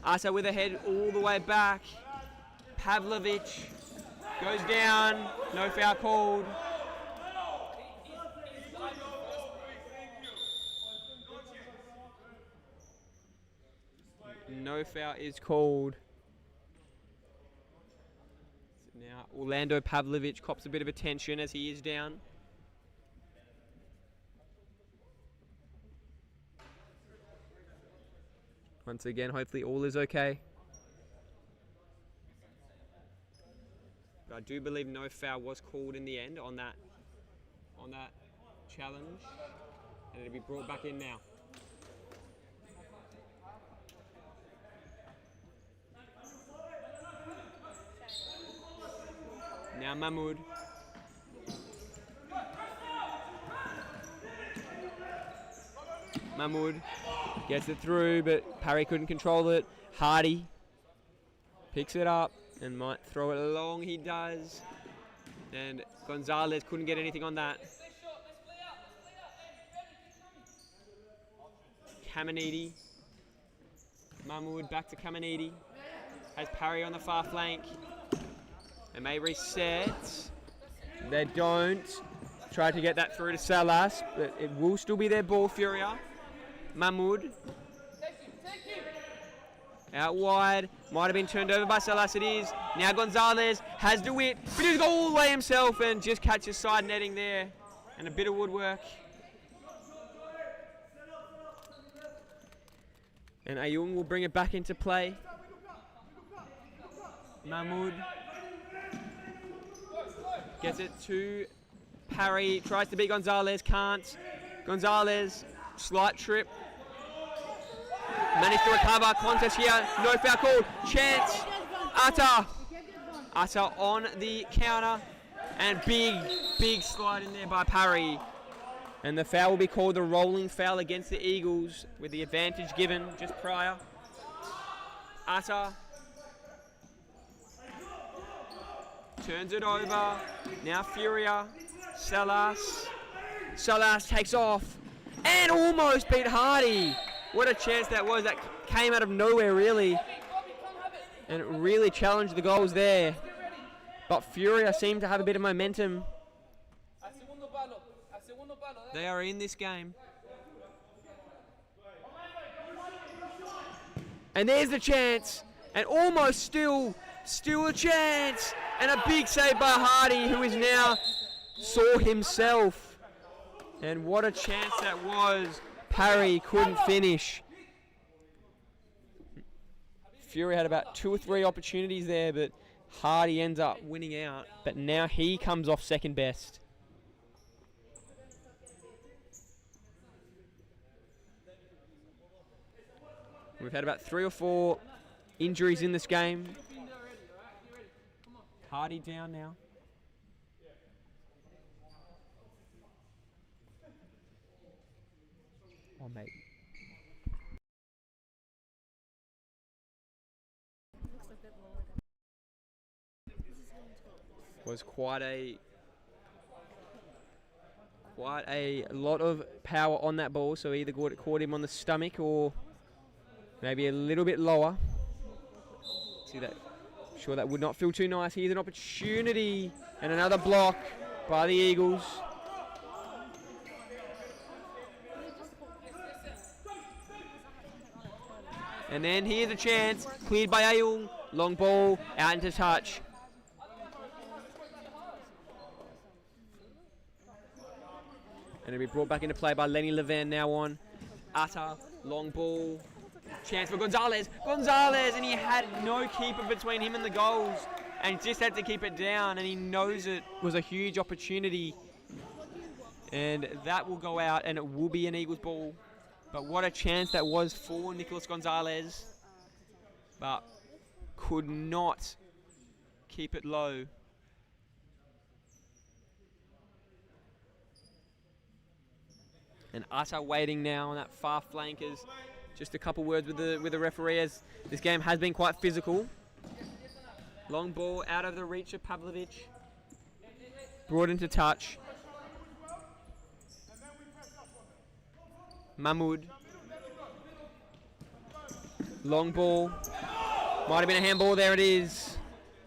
Atta with a head all the way back. Pavlovic goes down. No foul called. No foul is called. So now Orlando Pavlovic cops a bit of attention as he is down. Once again, hopefully all is okay. But I do believe no foul was called in the end on that challenge, and it'll be brought back in now. Now Mahmoud. Mahmoud gets it through, but Parry couldn't control it. Hardy picks it up and might throw it along. He does. And Gonzalez couldn't get anything on that. Caminiti. Mahmoud back to Caminiti. Has Parry on the far flank. They may reset. They don't. Try to get that through to Salas, but it will still be their ball, Furia. Mahmoud. Out wide. Might have been turned over by Salas. It is. Now Gonzalez has DeWitt. But he's got all the way himself and just catches side netting there. And a bit of woodwork. And Ayung will bring it back into play. Mahmoud gets it to Parry. Tries to beat Gonzalez. Can't. Gonzalez. Slight trip. Managed to recover. Contest here. No foul called. Chance. Atta. Atta on the counter. And big slide in there by Parry. And the foul will be called the rolling foul against the Eagles with the advantage given just prior. Atta. Turns it over. Now Furia. Salas. Salas takes off. And almost beat Hardy. What a chance that was. That came out of nowhere, really. And it really challenged the goals there. But Furia seemed to have a bit of momentum. They are in this game. And there's the chance. And almost still a chance. And a big save by Hardy, who is now saw himself. And what a chance that was. Parry couldn't finish. Fury had about 2 or 3 opportunities there, but Hardy ends up winning out. But now he comes off second best. We've had about 3 or 4 injuries in this game. Hardy down now. Oh, mate. Was quite a lot of power on that ball, so either caught him on the stomach or maybe a little bit lower. See that Sure, that would not feel too nice. Here's an opportunity and another block by the Eagles. And then here's a chance, cleared by Ayung. Long ball, out into touch. And it'll be brought back into play by Lenny Levan now on. Atta, long ball. Chance for Gonzalez. Gonzalez, and he had no keeper between him and the goals. And just had to keep it down, and he knows it was a huge opportunity. And that will go out, and it will be an Eagles ball. But what a chance that was for Nicolas Gonzalez. But could not keep it low. And Atta waiting now on that far flank. As just a couple words with the referee, as this game has been quite physical. Long ball out of the reach of Pavlovic. Brought into touch. Mahmoud. Long ball. Might have been a handball. There it is.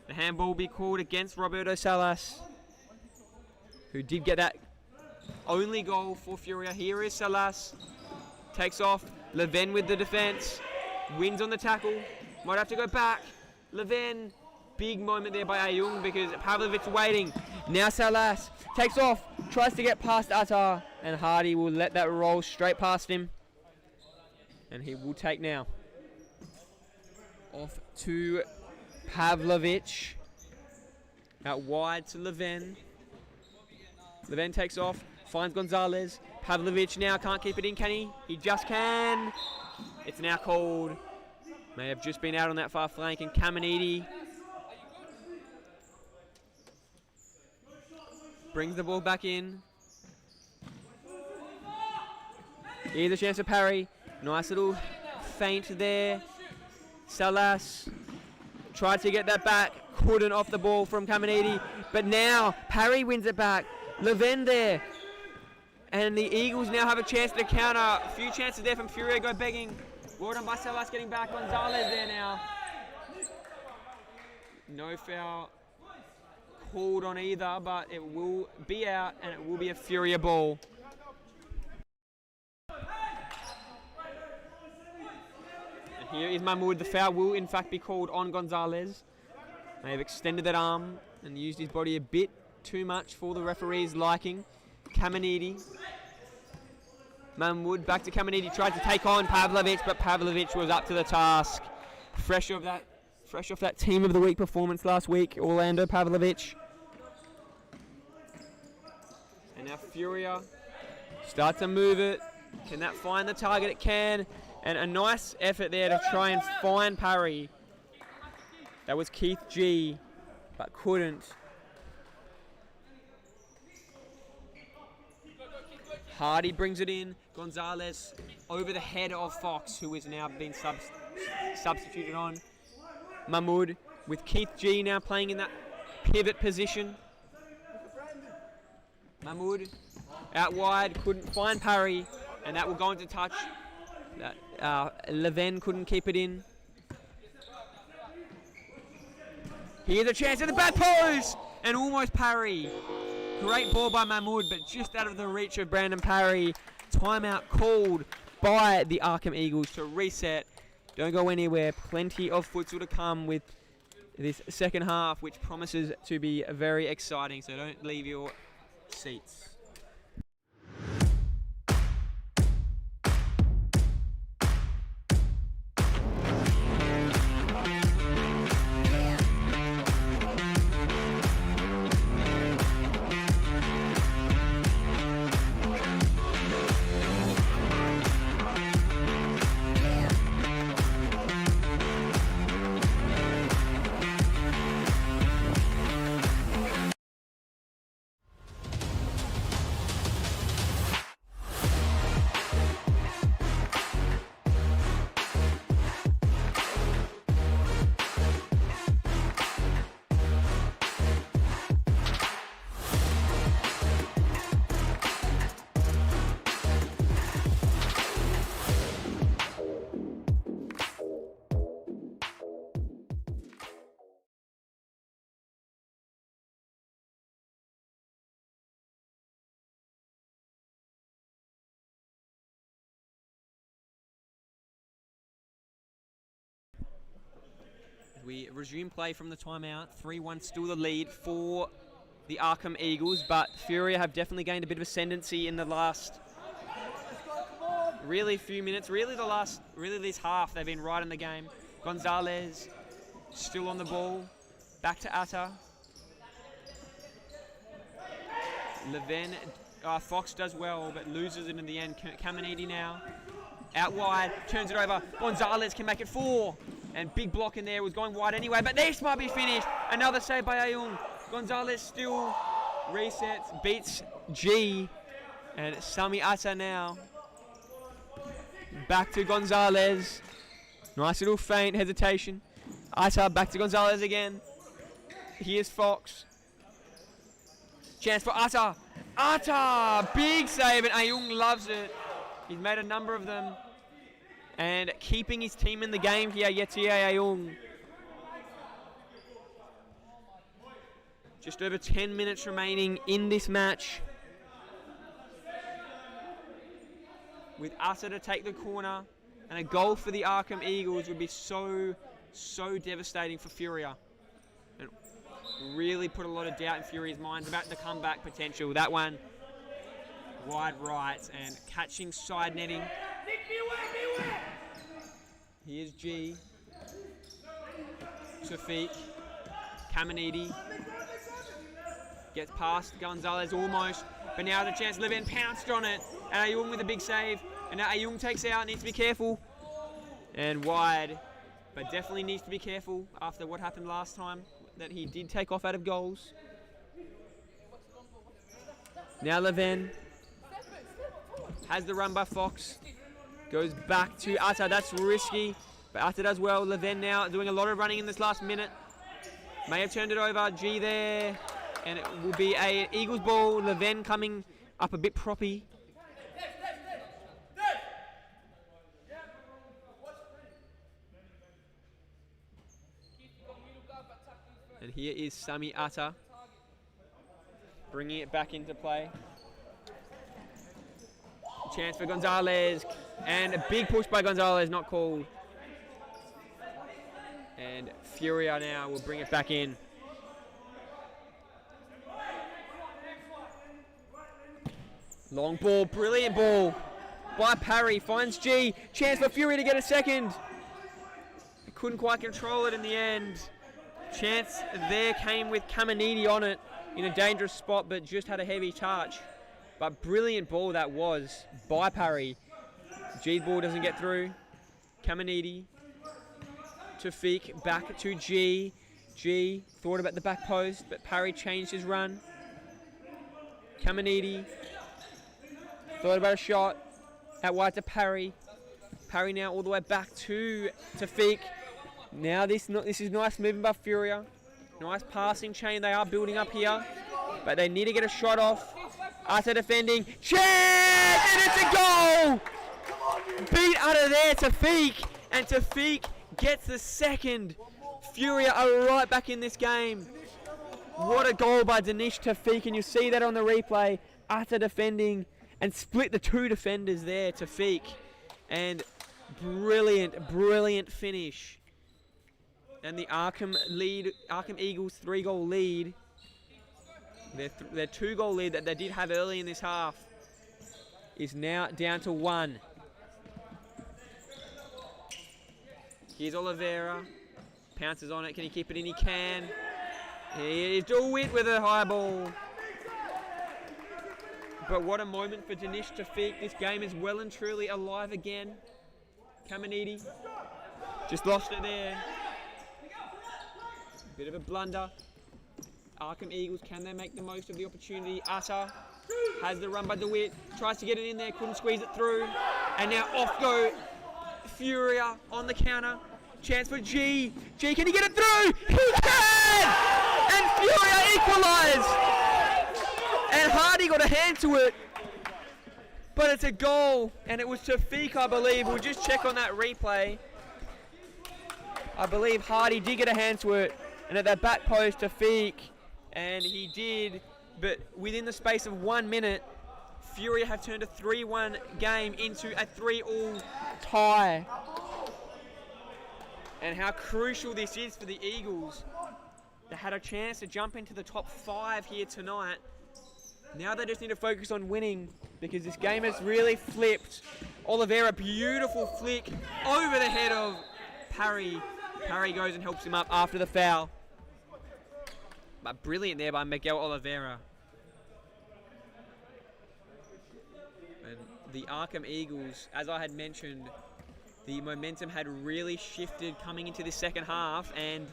The handball will be called against Roberto Salas, who did get that only goal for Furia. Here is Salas. Takes off. Leven with the defense. Wins on the tackle. Might have to go back. Leven. Big moment there by Ayung because Pavlovic's waiting. Now Salas takes off. Tries to get past Atta. And Hardy will let that roll straight past him. And he will take now. Off to Pavlovic. Out wide to Leven. Leven takes off. Finds Gonzalez. Pavlovic now can't keep it in, can he? He just can. It's now called. May have just been out on that far flank. And Caminiti brings the ball back in. Here's a chance for Parry. Nice little feint there. Salas tried to get that back. Couldn't off the ball from Caminiti. But now Parry wins it back. Leven there. And the Eagles now have a chance to counter. A few chances there from Furia go begging. Well done by Salas getting back. Gonzalez there now. No foul called on either, but it will be out and it will be a Furia ball. And here is Mahmoud. The foul will in fact be called on Gonzalez. They have extended that arm and used his body a bit too much for the referee's liking. Caminiti. Mahmoud back to Caminiti. Tried to take on Pavlovic, but Pavlovic was up to the task. Fresh off that Team of the Week performance last week, Orlando Pavlovic. And now Furia start to move it. Can that find the target? It can. And a nice effort there to try and find Parry. That was Keith G, but couldn't. Hardy brings it in. Gonzalez over the head of Fox, who is now being substituted on. Mahmoud with Keith G now playing in that pivot position. Mahmoud out wide, couldn't find Parry, and that will go into touch. Leven couldn't keep it in. Here's a chance at the back post, and almost Parry. Great ball by Mahmoud, but just out of the reach of Brandon Parry. Timeout called by the Arqam Eagles to reset. Don't go anywhere. Plenty of futsal to come with this second half, which promises to be very exciting. So don't leave your seats. We resume play from the timeout. 3-1 still the lead for the Arqam Eagles, but Furia have definitely gained a bit of ascendancy in the last really few minutes. Really this half they've been right in the game. Gonzalez still on the ball. Back to Atta. Leven, Fox does well, but loses it in the end. Caminiti now. Out wide, turns it over. Gonzalez can make it 4. And big block in there, was going wide anyway, but this might be finished. Another save by Ayung. Gonzalez still resets, beats G. And Sami Atta now. Back to Gonzalez. Nice little feint, hesitation. Atta back to Gonzalez again. Here's Fox. Chance for Atta. Atta! Big save, and Ayung loves it. He's made a number of them. And keeping his team in the game here, Yetie Ayung. Just over 10 minutes remaining in this match. With Atta to take the corner. And a goal for the Arqam Eagles would be so devastating for Furia. And really put a lot of doubt in Furia's minds about the comeback potential. That one, wide right and catching side netting. Here's G. Shafiq. Caminiti. Gets past Gonzalez almost. But now the chance. Leven pounced on it. And Ayung with a big save. And now Ayung takes out. Needs to be careful. And wide. But definitely needs to be careful after what happened last time. That he did take off out of goals. Now Leven. Has the run by Fox. Goes back to Atta. That's risky. But Atta does well. Leven now doing a lot of running in this last minute. May have turned it over. G there. And it will be a Eagles ball. Leven coming up a bit proppy. And here is Sami Atta. Bringing it back into play. Chance for Gonzalez. And a big push by Gonzalez, not called. And Furia now will bring it back in. Long ball, brilliant ball by Parry. Finds G. Chance for Furia to get a second. He couldn't quite control it in the end. Chance there came with Caminiti on it in a dangerous spot, but just had a heavy touch. But brilliant ball that was by Parry. G's ball doesn't get through. Caminiti. Tafiq back to G. G thought about the back post, but Parry changed his run. Caminiti thought about a shot. Out wide to Parry. Parry now all the way back to Tafiq. Now this is nice moving by Furia. Nice passing chain they are building up here. But they need to get a shot off. Atta defending. Chance! And it's a goal! Beat out of there, Tafiq. And Tafiq gets the second. Furia are right back in this game. What a goal by Danish Tafiq. And you see that on the replay. Atta defending and split the two defenders there, Tafiq. And brilliant finish. And the Arqam Eagles 3-goal lead. Their 2-goal lead that they did have early in this half is now down to 1. Here's Oliveira. Pounces on it. Can he keep it in? He can. Here's DeWitt with a high ball. But what a moment for Danish Tafiq. This game is well and truly alive again. Caminiti just lost it there. Bit of a blunder. Arqam Eagles, can they make the most of the opportunity? Atta has the run by DeWitt. Tries to get it in there, couldn't squeeze it through. And now off go Furia on the counter. Chance for G. G, can he get it through? He can! And Furia equalised! And Hardy got a hand to it. But it's a goal. And it was Tafiq, I believe. We'll just check on that replay. I believe Hardy did get a hand to it. And at that back post, Tafiq. And he did. But within the space of 1 minute, Furia have turned a 3-1 game into a 3-3 tie. and how crucial this is for the Eagles. They had a chance to jump into the top 5 here tonight. Now they just need to focus on winning because this game has really flipped. Oliveira, beautiful flick over the head of Parry. Parry goes and helps him up after the foul. But brilliant there by Miguel Oliveira. And the Arqam Eagles, as I had mentioned, the momentum had really shifted coming into the second half, and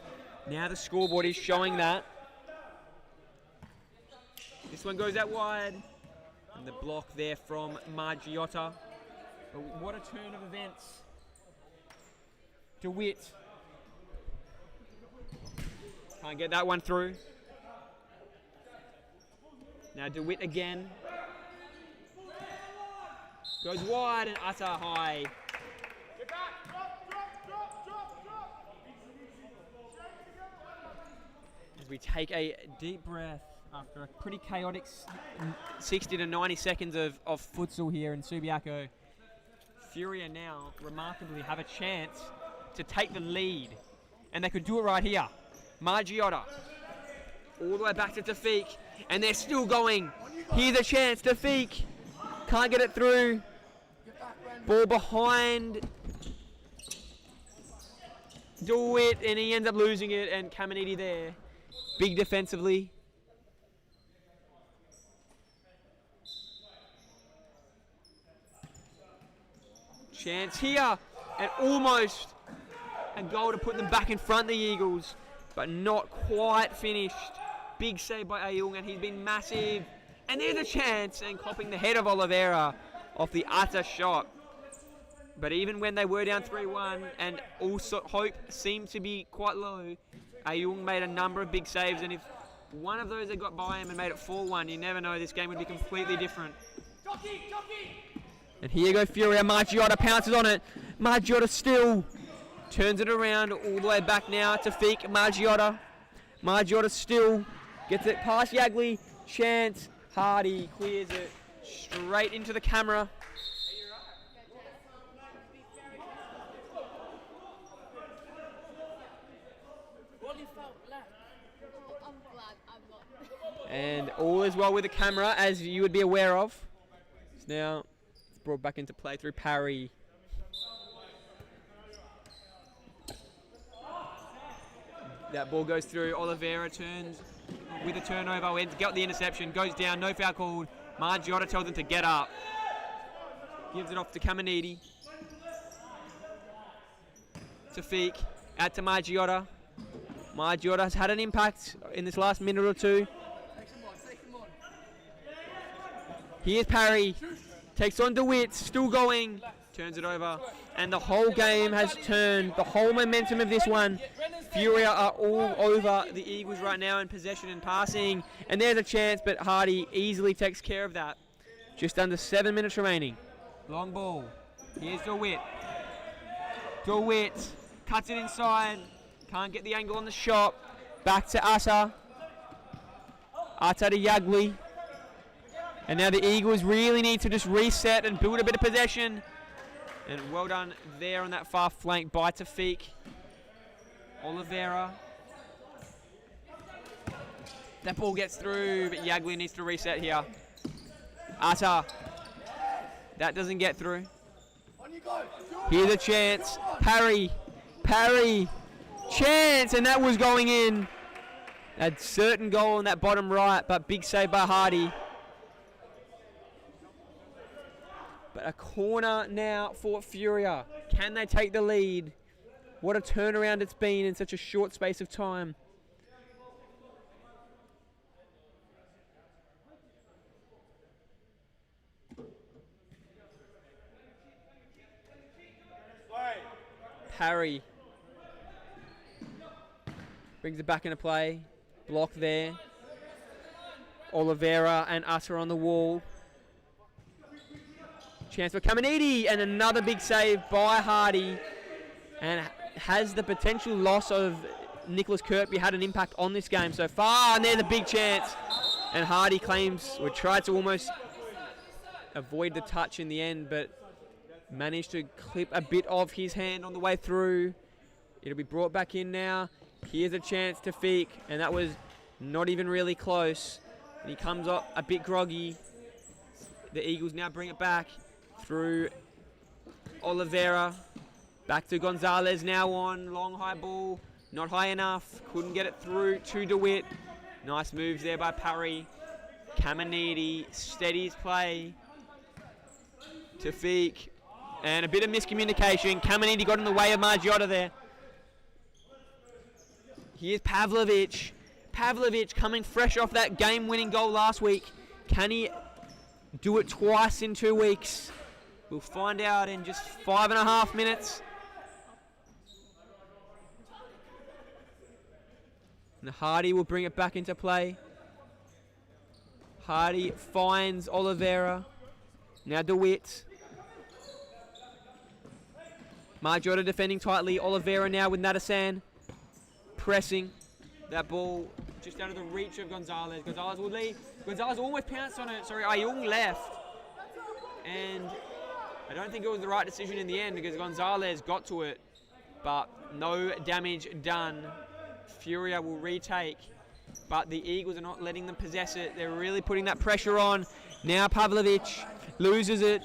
now the scoreboard is showing that. This one goes out wide, and the block there from Margiotta. But what a turn of events. DeWitt. Can't get that one through. Now DeWitt again. Goes wide and utter high. As we take a deep breath after a pretty chaotic 60 to 90 seconds of futsal here in Subiaco. Furia now remarkably have a chance to take the lead, and they could do it right here. Margiotta all the way back to Tafik, and they're still going. Here's a chance. Tafik can't get it through. Ball behind DeWitt, and he ends up losing it, and Caminiti there. Big defensively. Chance here, and almost a goal to put them back in front, the Eagles, but not quite finished. Big save by Ayung, and he's been massive. And there's a chance, and copping the head of Oliveira off the utter shot. But even when they were down 3-1, and also hope seemed to be quite low, Ayung made a number of big saves, and if one of those had got by him and made it 4-1, you never know, this game would be completely different. And here you go, Furia. Margiotta pounces on it. Margiotta still turns it around all the way back now to Feek. Margiotta. Margiotta still gets it past Yagli. Chance. Hardy clears it straight into the camera. And all is well with the camera, as you would be aware of. It's now brought back into play through Parry. That ball goes through. Oliveira turns with a turnover. Got the interception. Goes down. No foul called. Margiotta tells him to get up. Gives it off to Caminiti. Tafik. Out to Margiotta. Margiotta has had an impact in this last minute or two. Here's Parry. Takes on DeWitt. Still going. Turns it over. And the whole game has turned. The whole momentum of this one. Furia are all over the Eagles right now in possession and passing. And there's a chance, but Hardy easily takes care of that. Just under 7 minutes remaining. Long ball. Here's DeWitt. DeWitt cuts it inside. Can't get the angle on the shot. Back to Atta. Atta to Yagli. And now the Eagles really need to just reset and build a bit of possession. And well done there on that far flank by Tafik. Oliveira. That ball gets through, but Yagli needs to reset here. Atta. That doesn't get through. Here's a chance. Parry. Parry. Chance, and that was going in. A certain goal in that bottom right, but big save by Hardy. But a corner now for Furia. Can they take the lead? What a turnaround it's been in such a short space of time. Parry. Brings it back into play. Block there. Oliveira and Atta on the wall. Chance for Caminiti, and another big save by Hardy. And has the potential loss of Nicholas Kirkby had an impact on this game so far? And there's a big chance. And Hardy claims, or tried to almost avoid the touch in the end, but managed to clip a bit of his hand on the way through. It'll be brought back in now. Here's a chance to Feek, and that was not even really close. And he comes up a bit groggy. The Eagles now bring it back through Oliveira. Back to Gonzalez now on. Long high ball. Not high enough. Couldn't get it through to DeWitt. Nice moves there by Parry. Caminiti steadies play to Feek. And a bit of miscommunication. Caminiti got in the way of Margiotta there. Here's Pavlovic. Pavlovic coming fresh off that game-winning goal last week. Can he do it twice in 2 weeks? We'll find out in just 5.5 minutes. And Hardy will bring it back into play. Hardy finds Oliveira. Now DeWitt. Margiotta defending tightly. Oliveira now with Nadasan. Pressing. That ball just out of the reach of Gonzalez. Gonzalez will lead. Gonzalez almost pounced on it. Sorry, Ayung left. And I don't think it was the right decision in the end because Gonzalez got to it. But no damage done. Furia will retake. But the Eagles are not letting them possess it. They're really putting that pressure on. Now Pavlovic loses it.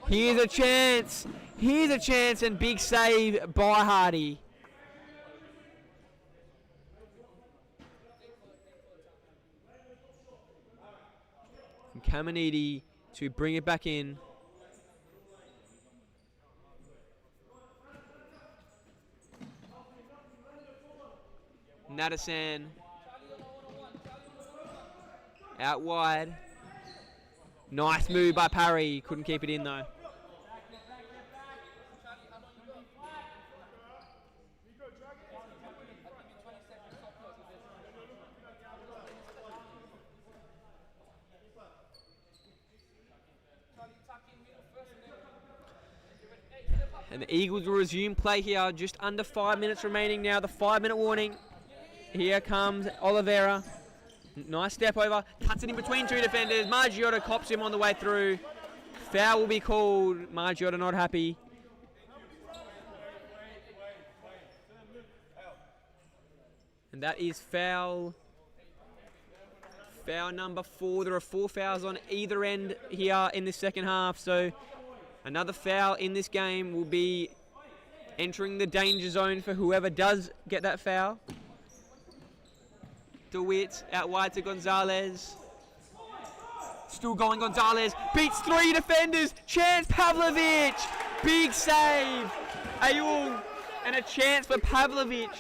Here's a chance. Here's a chance and big save by Hardy. And Caminiti to bring it back in. Nadasan out wide. Nice move by Parry. Couldn't keep it in though. And the Eagles will resume play here. Just under 5 minutes remaining now. The 5-minute warning. Here comes Oliveira. Nice step over. Cuts it in between two defenders. Margiotta cops him on the way through. Foul will be called. Margiotta not happy. And that is foul. Foul number 4. There are 4 fouls on either end here in the second half. So another foul in this game will be entering the danger zone for whoever does get that foul. DeWitt out wide to Gonzalez. Still going Gonzalez. Beats 3 defenders. Chance Pavlovic. Big save. Ayul. And a chance for Pavlovic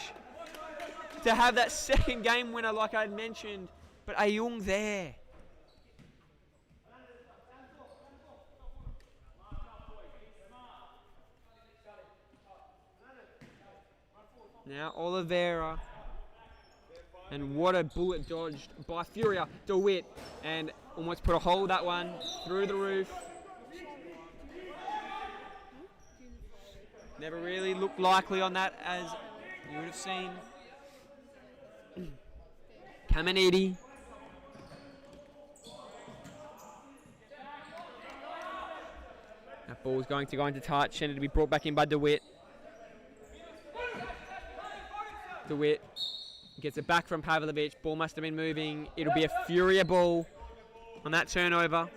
to have that second game winner like I mentioned. But Ayung there. Now Oliveira. And what a bullet dodged by Furia. DeWitt. And almost put a hole that one through the roof. Never really looked likely on that as you would have seen. Caminiti. That ball's going to go into touch and it'll be brought back in by DeWitt. DeWitt gets it back from Pavlovic. Ball must have been moving. It'll be a Furia ball on that turnover.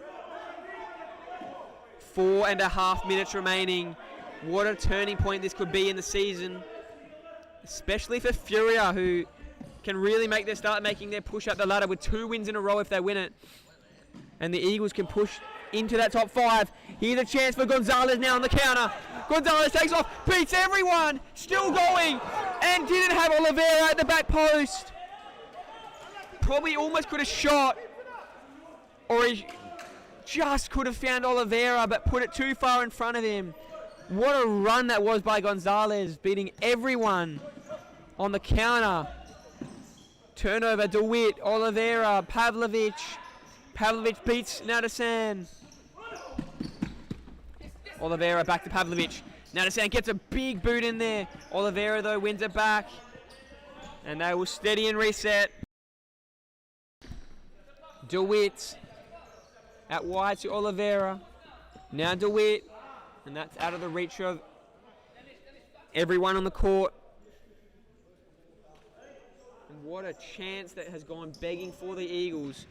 4.5 minutes remaining. What a turning point this could be in the season. Especially for Furia, who can really start making their push up the ladder with 2 wins in a row if they win it. And the Eagles can push into that top 5. Here's a chance for Gonzalez now on the counter. Gonzalez takes off, beats everyone, still going, and didn't have Oliveira at the back post. Probably almost could have shot, or he just could have found Oliveira, but put it too far in front of him. What a run that was by Gonzalez, beating everyone on the counter. Turnover, DeWitt, Oliveira, Pavlovic. Pavlovic beats Nadasan. Oliveira back to Pavlovic. Nadasan gets a big boot in there. Oliveira, though, wins it back. And they will steady and reset. DeWitt out wide to Oliveira. Now DeWitt. And that's out of the reach of everyone on the court. And what a chance that has gone begging for the Eagles.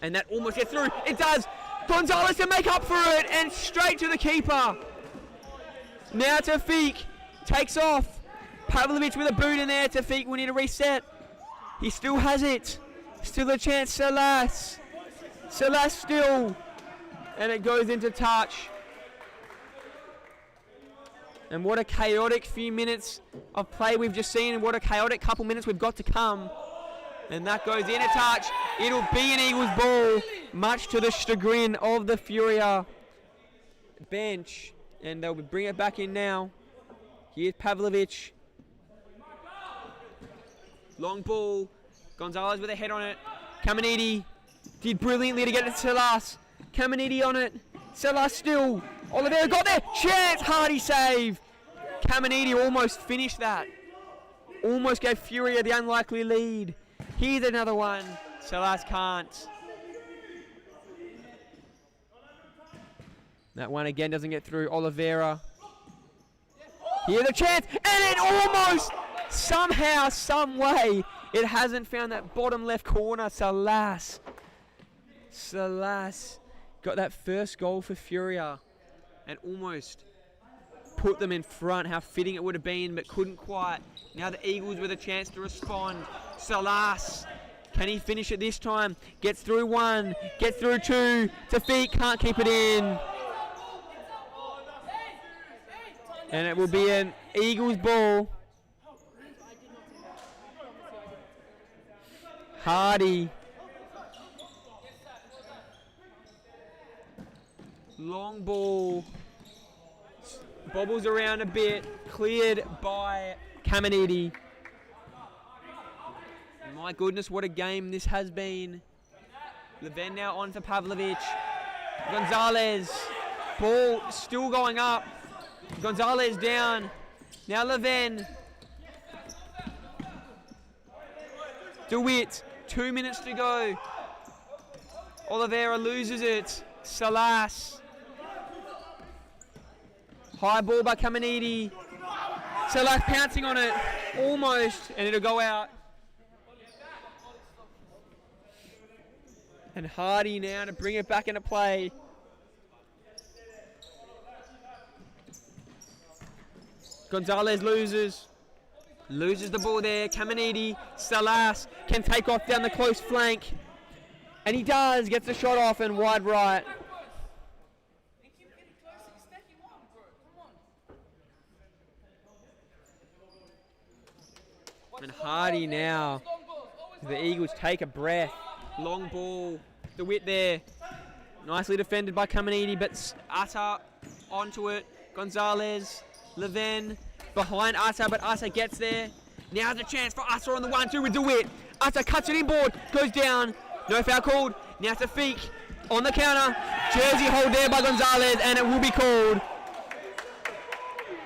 And that almost gets through. It does. Gonzalez to make up for it, and straight to the keeper. Now Tafik takes off. Pavlovic with a boot in there. Tafik will need a reset. He still has it. Still a chance. Salas. Salas still. And it goes into touch. And what a chaotic few minutes of play we've just seen, and what a chaotic couple minutes we've got to come. And that goes into touch. It'll be an Eagles ball, much to the chagrin of the Furia bench. And they'll bring it back in now. Here's Pavlovic. Long ball. Gonzalez with a head on it. Caminiti did brilliantly to get it to Salas. Caminiti on it. Salas still. Oliveira got there. Chance. Hardy save. Caminiti almost finished that. Almost gave Furia the unlikely lead. Here's another one. Salas can't. That one again doesn't get through. Oliveira. Here's a chance. And it almost, somehow, some way, it hasn't found that bottom left corner. Salas. Salas got that first goal for Furia and almost put them in front. How fitting it would have been, but couldn't quite. Now the Eagles with a chance to respond. Salas, can he finish it this time? Gets through one, gets through two. Tafik can't keep it in. And it will be an Eagles ball. Hardy. Long ball. Bobbles around a bit. Cleared by Caminiti. My goodness, what a game this has been. Leven now on for Pavlovic. Gonzalez. Ball still going up. Gonzalez down. Now Leven. DeWitt. 2 minutes to go. Oliveira loses it. Salas. High ball by Caminiti. Salas pouncing on it. Almost. And it'll go out. And Hardy now to bring it back into play. Gonzalez loses. Loses the ball there. Caminiti. Salas can take off down the close flank. And he does. Gets the shot off and wide right. And Hardy now. The Eagles take a breath. Long ball. DeWitt there. Nicely defended by Caminiti, but Atta onto it. Gonzalez. Leven behind Atta, but Atta gets there. Now's a chance for Atta on the 1-2 with DeWitt. Atta cuts it inboard. Goes down. No foul called. Now Tafik on the counter. Jersey hold there by Gonzalez, and it will be called.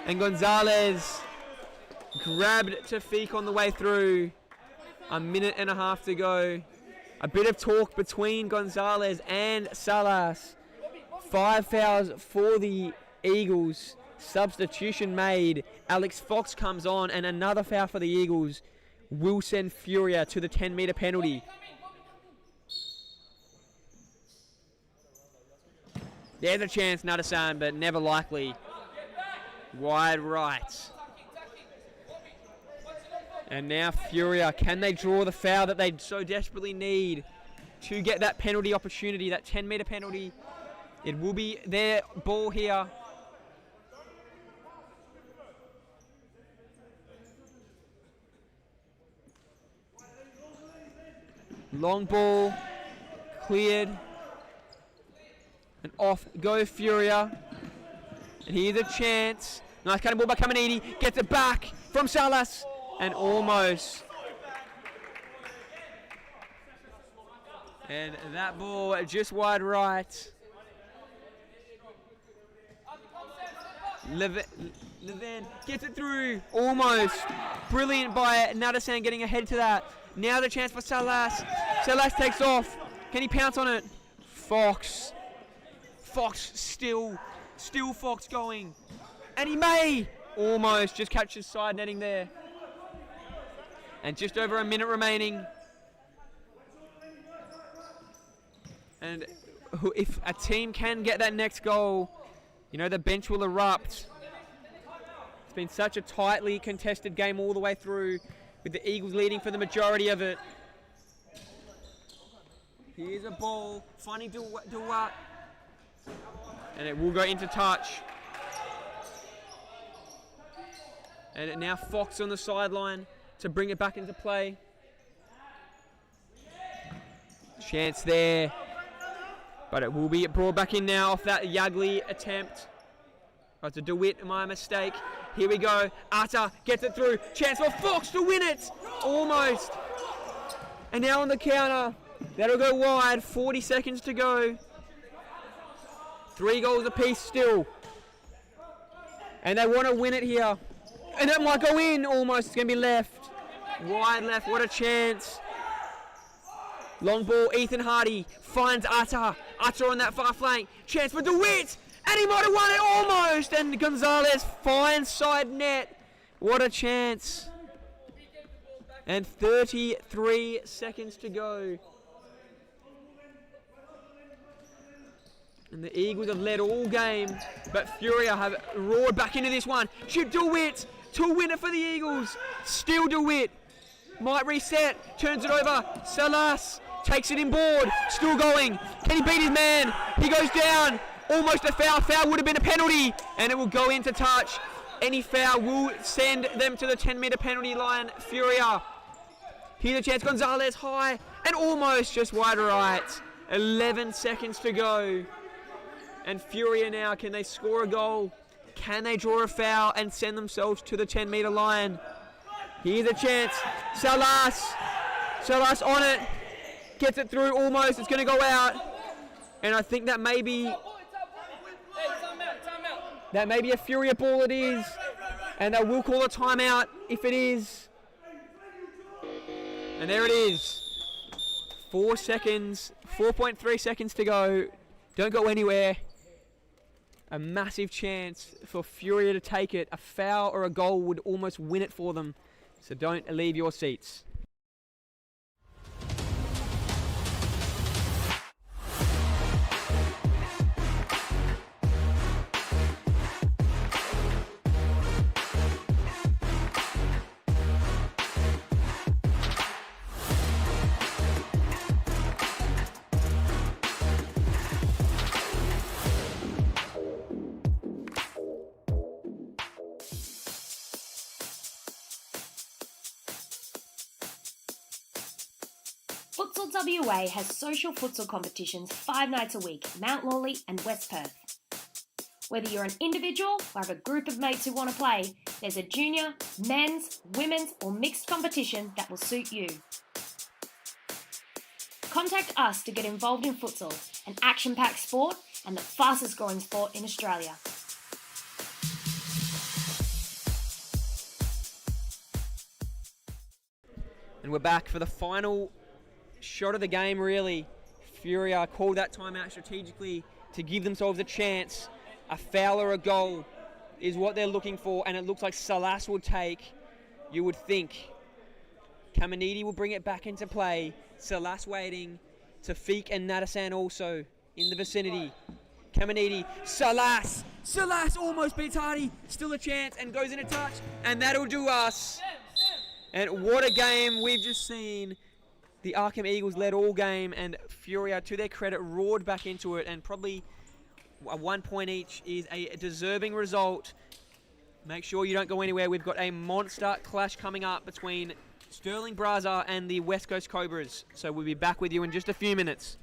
And Gonzalez grabbed Tafik on the way through. A minute and a half to go. A bit of talk between Gonzalez and Salas. 5 fouls for the Eagles. Substitution made. Alex Fox comes on, and another foul for the Eagles will send Furia to the 10-metre penalty. There's a chance, Nadasan, but never likely. Wide right. And now Furia, can they draw the foul that they so desperately need to get that penalty opportunity, that 10-metre penalty? It will be their ball here. Long ball, cleared. And off go Furia. And here's a chance. Nice cutting ball by Caminiti. Gets it back from Salas. And almost. And that ball just wide right. Leven gets it through. Almost. Brilliant by Nadasan getting ahead to that. Now the chance for Salas. Salas takes off. Can he pounce on it? Fox. Fox still Fox going. And he may. Almost. Just catches side netting there. And just over a minute remaining. And if a team can get that next goal, you know, the bench will erupt. It's been such a tightly contested game all the way through, with the Eagles leading for the majority of it. Here's a ball, finding Dua, and it will go into touch. And now Fox on the sideline to bring it back into play. Chance there, but it will be brought back in now off that Yagli attempt. Oh, it's a DeWitt, my mistake. Here we go, Atta gets it through. Chance for Fox to win it, almost. And now on the counter, that'll go wide, 40 seconds to go. 3 goals apiece still. And they want to win it here. And that might go in almost, it's going to be left. Wide left, what a chance. Long ball, Ethan Hardy finds Atta. Atta on that far flank. Chance for DeWitt. And he might have won it almost. And Gonzalez finds side net. What a chance. And 33 seconds to go. And the Eagles have led all game, but Furia have roared back into this one. Should DeWitt to win it for the Eagles. Still DeWitt. Might reset. Turns it over. Salas takes it in board. Still going. Can he beat his man? He goes down. Almost a foul. Foul would have been a penalty. And it will go into touch. Any foul will send them to the 10-meter penalty line. Furia. Here's a chance. Gonzalez high. And almost just wide right. 11 seconds to go. And Furia now, can they score a goal? Can they draw a foul and send themselves to the 10-meter line? Here's a chance. Salas. Salas on it. Gets it through almost. It's going to go out. And I think that may be a Furia ball it is. And they will call a timeout if it is. And there it is. 4 seconds. 4.3 seconds to go. Don't go anywhere. A massive chance for Furia to take it. A foul or a goal would almost win it for them. So don't leave your seats. Futsal WA has social futsal competitions 5 nights a week, Mount Lawley and West Perth. Whether you're an individual or have a group of mates who want to play, there's a junior, men's, women's or mixed competition that will suit you. Contact us to get involved in futsal, an action-packed sport and the fastest growing sport in Australia. And we're back for the final shot of the game, really. Furia called that timeout strategically to give themselves a chance. A foul or a goal is what they're looking for, and it looks like Salas will take, you would think. Kamanidi will bring it back into play. Salas waiting. Tafiq and Nadasan also in the vicinity. Kamanidi, Salas! Salas almost beats Hardy. Still a chance and goes into touch, and that'll do us. And what a game we've just seen. The Arqam Eagles led all game, and Furia, to their credit, roared back into it, and probably a 1 point each is a deserving result. Make sure you don't go anywhere. We've got a monster clash coming up between Sterling Braza and the West Coast Cobras. So we'll be back with you in just a few minutes.